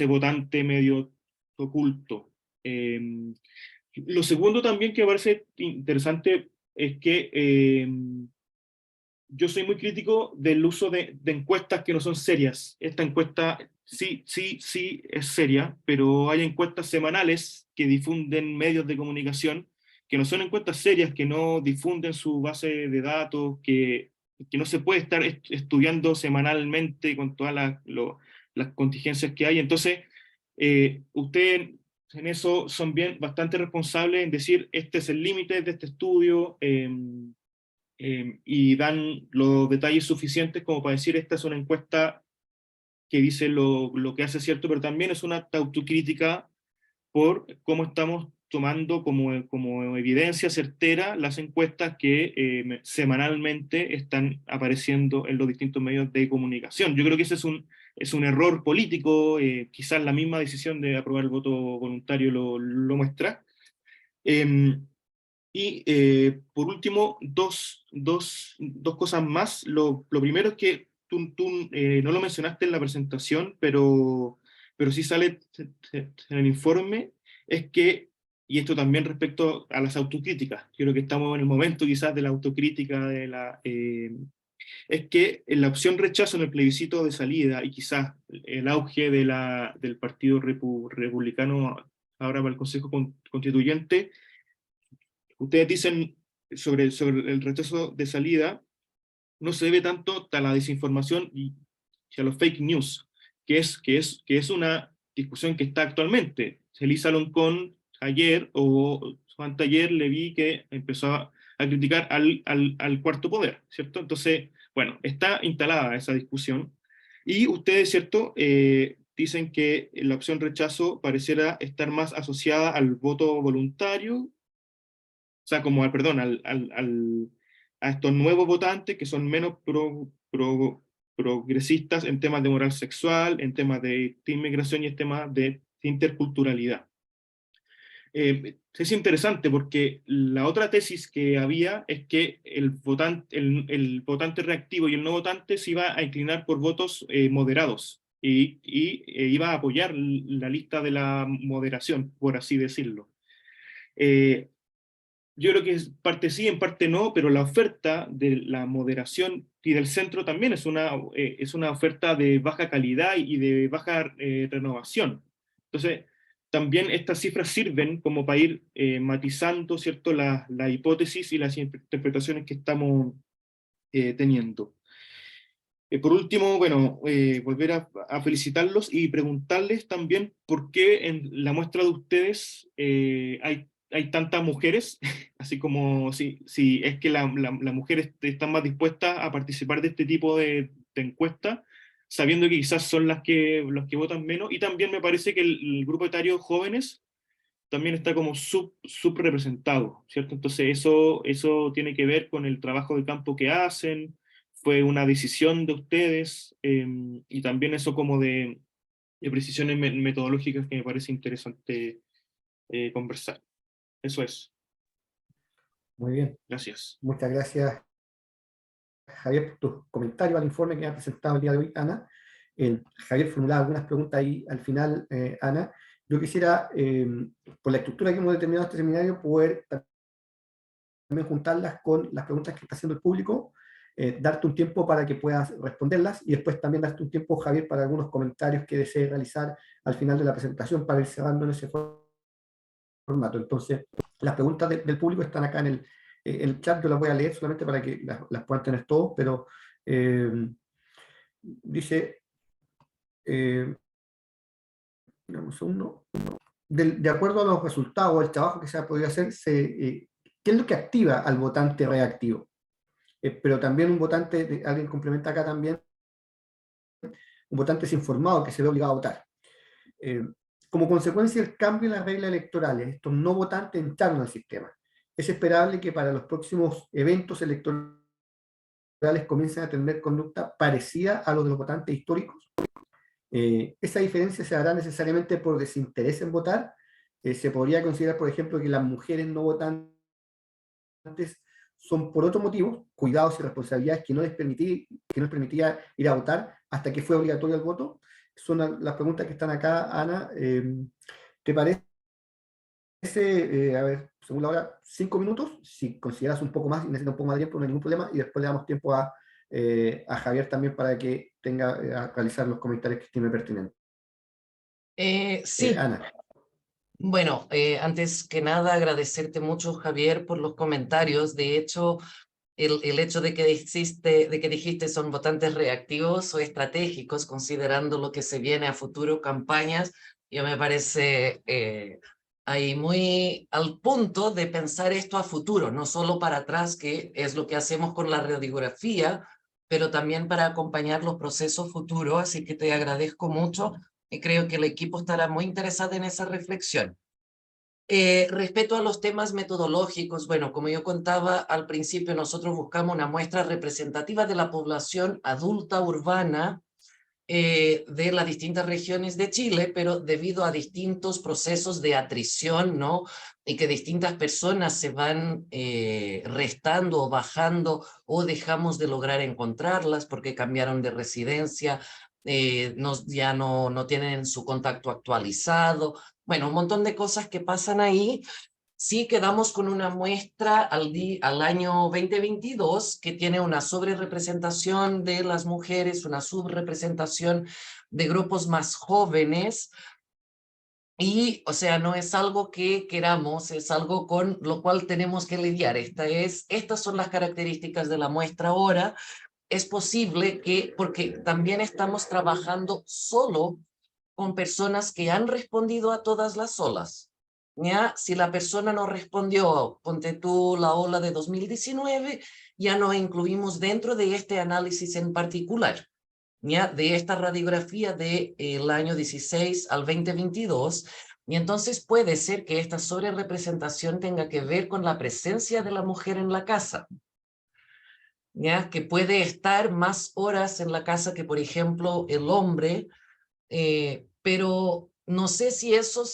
votante medio oculto. Lo segundo también que me parece interesante es que yo soy muy crítico del uso de encuestas que no son serias. Esta encuesta sí es seria, pero hay encuestas semanales que difunden medios de comunicación no son encuestas serias, que no difunden su base de datos, que no se puede estar estudiando semanalmente con todas las contingencias que hay. Entonces, ustedes en eso son bastante responsables en decir, este es el límite de este estudio, y dan los detalles suficientes como para decir, esta es una encuesta que dice lo que hace cierto, pero también es una autocrítica por cómo estamos tomando como evidencia certera las encuestas que semanalmente están apareciendo en los distintos medios de comunicación. Yo creo que ese es un error político, quizás la misma decisión de aprobar el voto voluntario lo muestra. Por último, dos cosas más. Lo primero es que tú no lo mencionaste en la presentación, pero sí sale en el informe, es que, y esto también respecto a las autocríticas, yo creo que estamos en el momento quizás de la autocrítica, es que en la opción rechazo en el plebiscito de salida, y quizás el auge del Partido Republicano ahora para el Consejo Constituyente, ustedes dicen sobre el rechazo de salida, no se debe tanto a la desinformación y a los fake news, que es una discusión que está actualmente. Elisa Loncón ayer o anteayer le vi que empezó a criticar al cuarto poder, ¿cierto? Entonces, bueno, está instalada esa discusión. Y ustedes, ¿cierto? Dicen que la opción rechazo pareciera estar más asociada al voto voluntario, o sea, como a estos nuevos votantes que son menos progresistas en temas de moral sexual, en temas de inmigración y en temas de interculturalidad. Es interesante porque la otra tesis que había es que el votante reactivo y el no votante se iba a inclinar por votos moderados y iba a apoyar la lista de la moderación, por así decirlo. Yo creo que es parte sí, en parte no, pero la oferta de la moderación y del centro también es una oferta de baja calidad y de baja renovación. Entonces, también estas cifras sirven como para ir matizando, ¿cierto?, la hipótesis y las interpretaciones que estamos teniendo. Por último, bueno, volver a felicitarlos y preguntarles también por qué en la muestra de ustedes hay tantas mujeres, así como si es que las mujeres están más dispuestas a participar de este tipo de encuesta, sabiendo que quizás son los que votan menos, y también me parece que el grupo etario jóvenes también está como subrepresentado, ¿cierto? Entonces eso tiene que ver con el trabajo de campo que hacen, fue una decisión de ustedes, y también eso como de precisiones metodológicas que me parece interesante conversar. Eso es. Muy bien. Gracias. Muchas gracias, Javier, por tus comentarios al informe que ha presentado el día de hoy, Ana. Javier formulaba algunas preguntas ahí al final, Ana. Yo quisiera, por la estructura que hemos determinado este seminario, poder también juntarlas con las preguntas que está haciendo el público, darte un tiempo para que puedas responderlas, y después también darte un tiempo, Javier, para algunos comentarios que desees realizar al final de la presentación para ir cerrando en ese formato. Entonces, las preguntas del público están acá en el chat, yo las voy a leer solamente para que las puedan tener todos, pero dice, de acuerdo a los resultados del trabajo que se ha podido hacer, ¿qué es lo que activa al votante reactivo? Pero también un votante, alguien complementa acá también, un votante desinformado que se ve obligado a votar. Como consecuencia del cambio en las reglas electorales, estos no votantes entraron al sistema. Es esperable que para los próximos eventos electorales comiencen a tener conducta parecida a los de los votantes históricos. Esa diferencia se hará necesariamente por desinterés en votar. Se podría considerar, por ejemplo, que las mujeres no votantes son por otro motivo, cuidados y responsabilidades que no les permitía ir a votar hasta que fue obligatorio el voto. Son las preguntas que están acá, Ana. ¿Te parece, a ver, según la hora, 5 minutos? Si consideras un poco más y necesitas un poco más de tiempo, no hay ningún problema, y después le damos tiempo a Javier también para que tenga a realizar los comentarios que estime pertinentes. Sí. Ana. Bueno, antes que nada agradecerte mucho, Javier, por los comentarios. De hecho, el hecho de que dijiste son votantes reactivos o estratégicos, considerando lo que se viene a futuro, campañas, yo me parece ahí muy al punto de pensar esto a futuro, no solo para atrás, que es lo que hacemos con la radiografía, pero también para acompañar los procesos futuros. Así que te agradezco mucho y creo que el equipo estará muy interesado en esa reflexión. Respecto a los temas metodológicos, bueno, como yo contaba al principio, nosotros buscamos una muestra representativa de la población adulta urbana de las distintas regiones de Chile, pero debido a distintos procesos de atrición, ¿no? Y que distintas personas se van restando o bajando o dejamos de lograr encontrarlas porque cambiaron de residencia, ya no tienen su contacto actualizado. Bueno, un montón de cosas que pasan ahí. Sí quedamos con una muestra al año 2022 que tiene una sobrerepresentación de las mujeres, una subrepresentación de grupos más jóvenes y, o sea, no es algo que queramos, es algo con lo cual tenemos que lidiar. Estas son las características de la muestra ahora. Es posible que, porque también estamos trabajando solo con personas que han respondido a todas las olas. ¿Ya? Si la persona no respondió, ponte tú la ola de 2019, ya nos incluimos dentro de este análisis en particular, ¿ya? De esta radiografía del año 16 al 2022. Y entonces puede ser que esta sobrerepresentación tenga que ver con la presencia de la mujer en la casa, ¿ya? Que puede estar más horas en la casa que, por ejemplo, el hombre, pero no sé si eso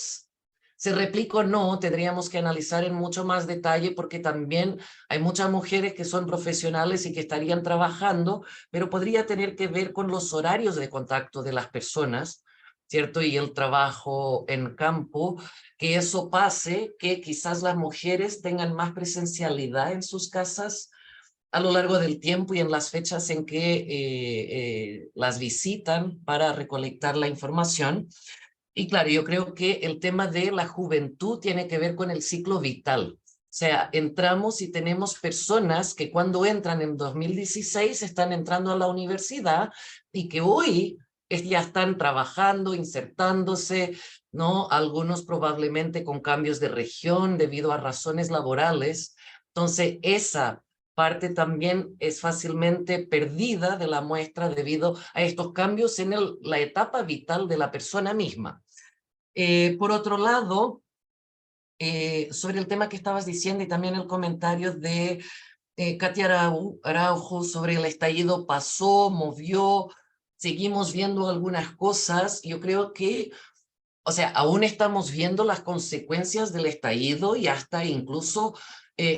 se replica o no. Tendríamos que analizar en mucho más detalle porque también hay muchas mujeres que son profesionales y que estarían trabajando, pero podría tener que ver con los horarios de contacto de las personas, ¿cierto? Y el trabajo en campo, que eso pase, que quizás las mujeres tengan más presencialidad en sus casas a lo largo del tiempo y en las fechas en que las visitan para recolectar la información. Y claro, yo creo que el tema de la juventud tiene que ver con el ciclo vital. O sea, entramos y tenemos personas que cuando entran en 2016 están entrando a la universidad y que hoy ya están trabajando, insertándose, ¿no? Algunos probablemente con cambios de región debido a razones laborales. Entonces, esa parte también es fácilmente perdida de la muestra debido a estos cambios en la etapa vital de la persona misma. Por otro lado, sobre el tema que estabas diciendo y también el comentario de Katia Araujo sobre el estallido, pasó, movió, seguimos viendo algunas cosas. Yo creo que, o sea, aún estamos viendo las consecuencias del estallido y hasta incluso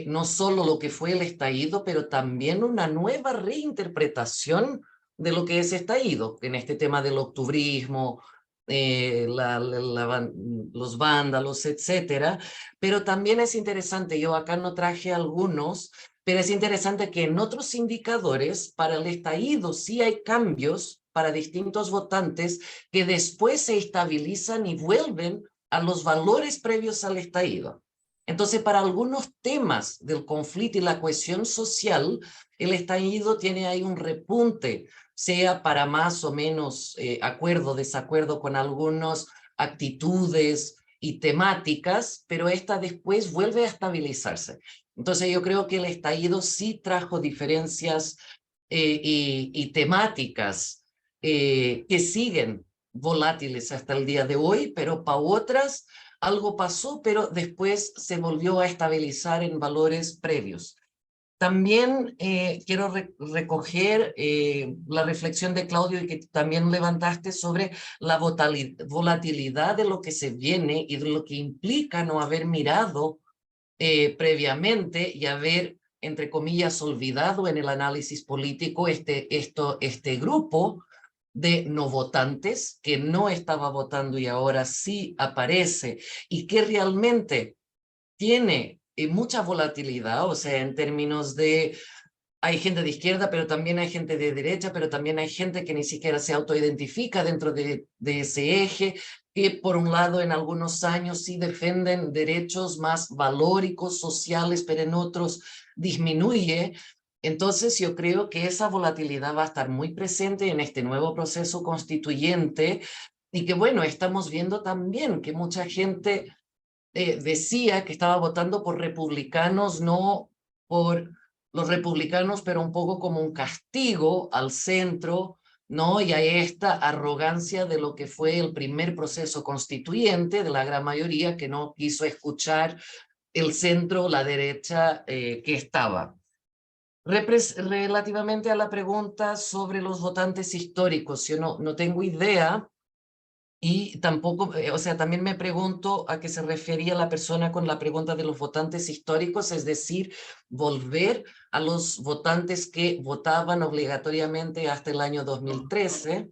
no solo lo que fue el estallido, pero también una nueva reinterpretación de lo que es estallido en este tema del octubrismo, los vándalos, etcétera. Pero también es interesante, yo acá no traje algunos, pero es interesante que en otros indicadores para el estallido sí hay cambios para distintos votantes que después se estabilizan y vuelven a los valores previos al estallido. Entonces, para algunos temas del conflicto y la cohesión social, el estallido tiene ahí un repunte, sea para más o menos acuerdo, desacuerdo con algunas actitudes y temáticas, pero esta después vuelve a estabilizarse. Entonces, yo creo que el estallido sí trajo diferencias y temáticas que siguen volátiles hasta el día de hoy, pero para otras algo pasó, pero después se volvió a estabilizar en valores previos. También quiero recoger la reflexión de Claudio y que también levantaste sobre la volatilidad de lo que se viene y de lo que implica no haber mirado previamente y haber, entre comillas, olvidado en el análisis político este grupo de no votantes que no estaba votando y ahora sí aparece y que realmente tiene mucha volatilidad, o sea, en términos de hay gente de izquierda, pero también hay gente de derecha, pero también hay gente que ni siquiera se autoidentifica dentro de ese eje, que por un lado en algunos años sí defienden derechos más valóricos, sociales, pero en otros disminuye. Entonces yo creo que esa volatilidad va a estar muy presente en este nuevo proceso constituyente y que bueno, estamos viendo también que mucha gente decía que estaba votando por republicanos, no por los republicanos, pero un poco como un castigo al centro, ¿no? Y a esta arrogancia de lo que fue el primer proceso constituyente de la gran mayoría que no quiso escuchar el centro, la derecha que estaba. Relativamente a la pregunta sobre los votantes históricos, yo no tengo idea. Y tampoco, o sea, también me pregunto a qué se refería la persona con la pregunta de los votantes históricos, es decir, volver a los votantes que votaban obligatoriamente hasta el año 2013.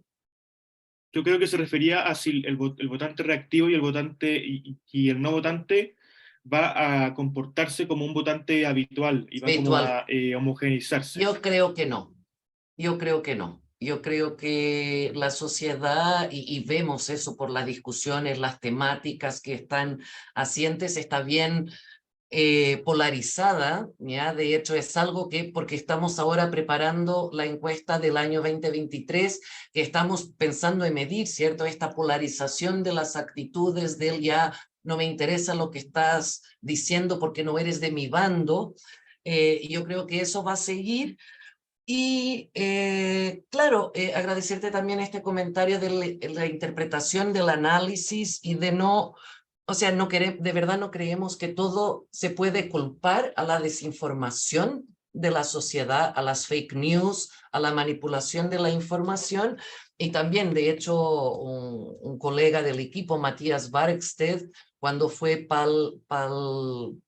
Yo creo que se refería a si el votante reactivo y el votante y el no votante va a comportarse como un votante habitual y va como Habitual. a homogeneizarse. Yo creo que no. Yo creo que no. Yo creo que la sociedad, y vemos eso por las discusiones, las temáticas que están asientes, está bien polarizada, ¿ya? De hecho, es algo que, porque estamos ahora preparando la encuesta del año 2023, que estamos pensando en medir, ¿cierto? Esta polarización de las actitudes del ya no me interesa lo que estás diciendo porque no eres de mi bando. Yo creo que eso va a seguir. Y claro, agradecerte también este comentario de la interpretación del análisis y de no, o sea, de verdad no creemos que todo se puede culpar a la desinformación de la sociedad, a las fake news, a la manipulación de la información. Y también, de hecho, un colega del equipo, Matías Barksted, cuando fue para el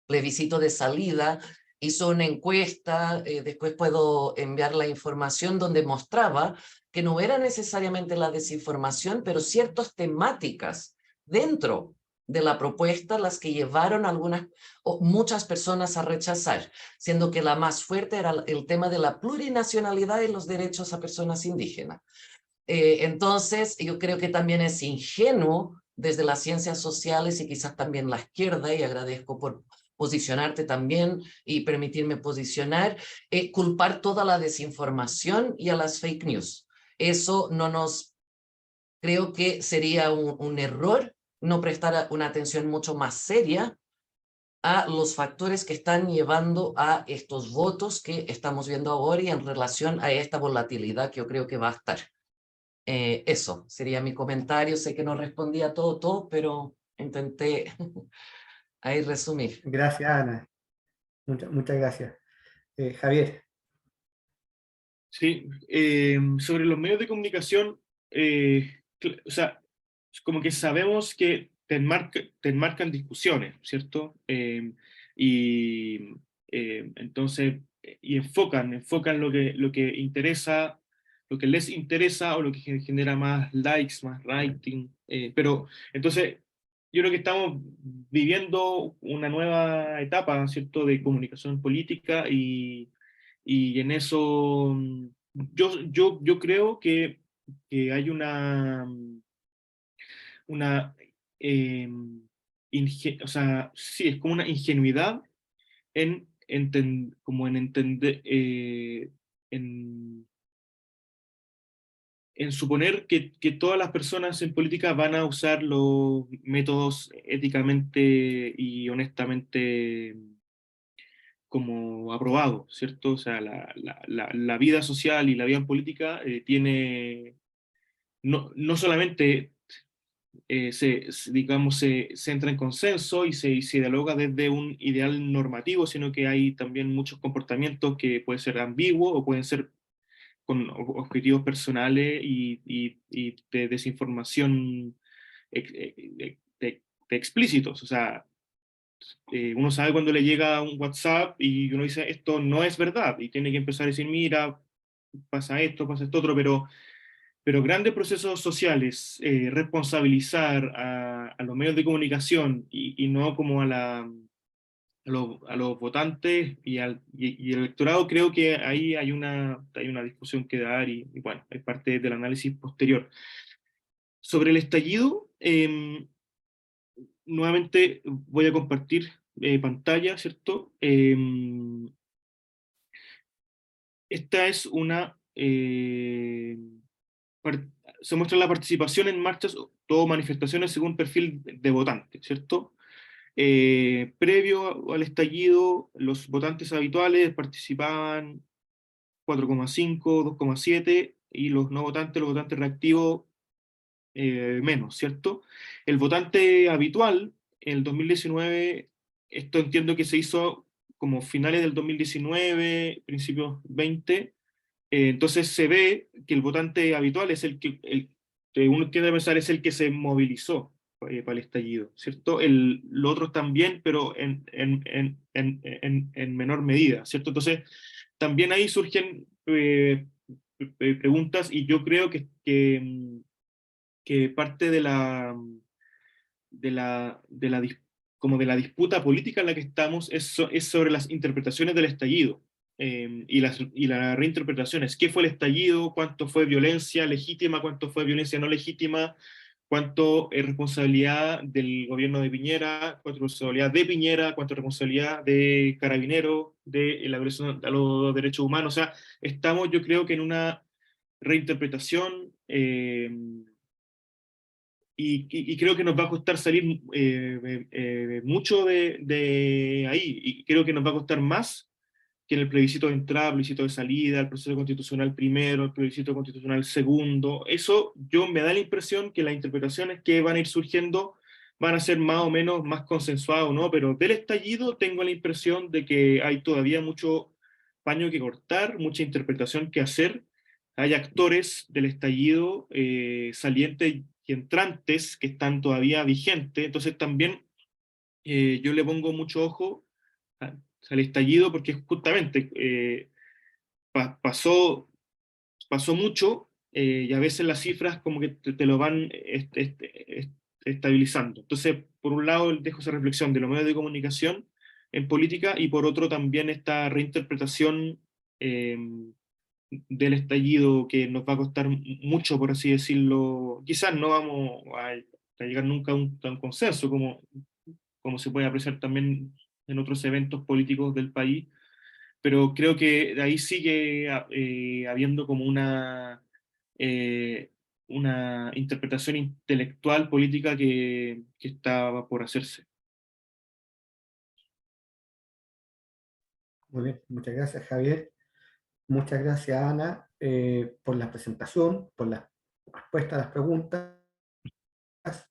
plebiscito de salida, hizo una encuesta, después puedo enviar la información, donde mostraba que no era necesariamente la desinformación, pero ciertas temáticas dentro de la propuesta las que llevaron algunas o muchas personas a rechazar, siendo que la más fuerte era el tema de la plurinacionalidad y los derechos a personas indígenas. Entonces, yo creo que también es ingenuo desde las ciencias sociales y quizás también la izquierda, y agradezco por posicionarte también y permitirme posicionar, culpar toda la desinformación y a las fake news. Eso no nos, creo que sería un error no prestar una atención mucho más seria a los factores que están llevando a estos votos que estamos viendo ahora y en relación a esta volatilidad que yo creo que va a estar. Eso sería mi comentario. Sé que no respondí a todo, pero intenté ahí resumir. Gracias, Ana. Muchas gracias. Javier. Sí, sobre los medios de comunicación, o sea, como que sabemos que te enmarcan discusiones, ¿cierto? Y entonces, y enfocan lo que interesa, lo que les interesa o lo que genera más likes, más rating. Pero entonces, yo creo que estamos viviendo una nueva etapa, ¿cierto?, de comunicación política y en eso yo creo que hay una o sea, sí, es como una ingenuidad como en entender, en suponer que todas las personas en política van a usar los métodos éticamente y honestamente como aprobado, ¿cierto? O sea, la vida social y la vida en política tiene, no solamente digamos, se entra en consenso y se dialoga desde un ideal normativo, sino que hay también muchos comportamientos que pueden ser ambiguos o pueden ser con objetivos personales y de desinformación de explícitos. O sea, uno sabe cuando le llega un WhatsApp y uno dice, esto no es verdad, y tiene que empezar a decir, mira, pasa esto otro, pero grandes procesos sociales, responsabilizar a los medios de comunicación y no como a los votantes y el electorado, creo que ahí hay una discusión que dar y bueno, es parte del análisis posterior. Sobre el estallido, nuevamente voy a compartir pantalla, ¿cierto? Esta es se muestra la participación en marchas o manifestaciones según perfil de votante, ¿cierto? Previo al estallido, los votantes habituales participaban 4,5, 2,7, y los no votantes, los votantes reactivos, menos, ¿cierto? El votante habitual, en el 2019, esto entiendo que se hizo como finales del 2019, principios 20, entonces se ve que el votante habitual es el que uno tiende a pensar es el que se movilizó para el estallido, ¿cierto? Los otros también, pero en menor medida, ¿cierto? Entonces, también ahí surgen preguntas, y yo creo que parte como de la disputa política en la que estamos es sobre las interpretaciones del estallido, y las reinterpretaciones. ¿Qué fue el estallido? ¿Cuánto fue violencia legítima? ¿Cuánto fue violencia no legítima? ¿Cuánto es responsabilidad del gobierno de Piñera? ¿Cuánto es responsabilidad de Piñera? ¿Cuánto es responsabilidad de Carabineros? ¿De la agresión a los derechos humanos? O sea, estamos, yo creo que en una reinterpretación, y creo que nos va a costar salir mucho de ahí, y creo que nos va a costar más que en el plebiscito de entrada, plebiscito de salida, el proceso constitucional primero, el plebiscito constitucional segundo. Eso me da la impresión que las interpretaciones que van a ir surgiendo van a ser más o menos más consensuadas, ¿no? Pero del estallido tengo la impresión de que hay todavía mucho paño que cortar, mucha interpretación que hacer. Hay actores del estallido salientes y entrantes que están todavía vigentes, entonces también yo le pongo mucho ojo al estallido, porque justamente pasó mucho, y a veces las cifras como que te lo van estabilizando. Entonces, por un lado, dejo esa reflexión de los medios de comunicación en política, y por otro también esta reinterpretación del estallido, que nos va a costar mucho, por así decirlo. Quizás no vamos a llegar nunca a un consenso, como se puede apreciar también en otros eventos políticos del país, pero creo que de ahí sigue habiendo como una interpretación intelectual política que está por hacerse. Muy bien, muchas gracias, Javier. Muchas gracias, Ana, por la presentación, por la respuesta a las preguntas.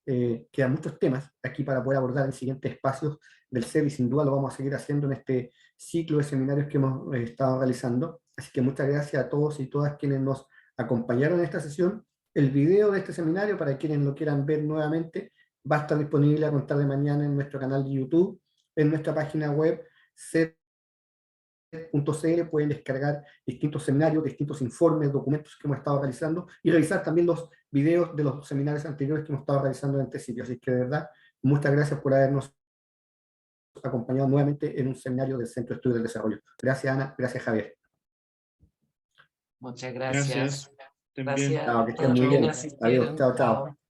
Quedan muchos temas aquí para poder abordar en siguientes espacios del CEP, y sin duda lo vamos a seguir haciendo en este ciclo de seminarios que hemos estado realizando. Así que muchas gracias a todos y todas quienes nos acompañaron en esta sesión. El video de este seminario, para quienes lo quieran ver nuevamente, va a estar disponible a contar de mañana en nuestro canal de YouTube, en nuestra página web CEP.cl. Pueden descargar distintos seminarios, distintos informes, documentos que hemos estado realizando, y revisar también los videos de los seminarios anteriores que hemos estado realizando en este sitio. Así que de verdad, muchas gracias por habernos acompañado nuevamente en un seminario del Centro de Estudios del Desarrollo. Gracias, Ana. Gracias, Javier. Muchas Gracias. gracias. También. Gracias Chao, que a estén todos muy quienes bien. Adiós. asistieron. Chao, chao. Chao.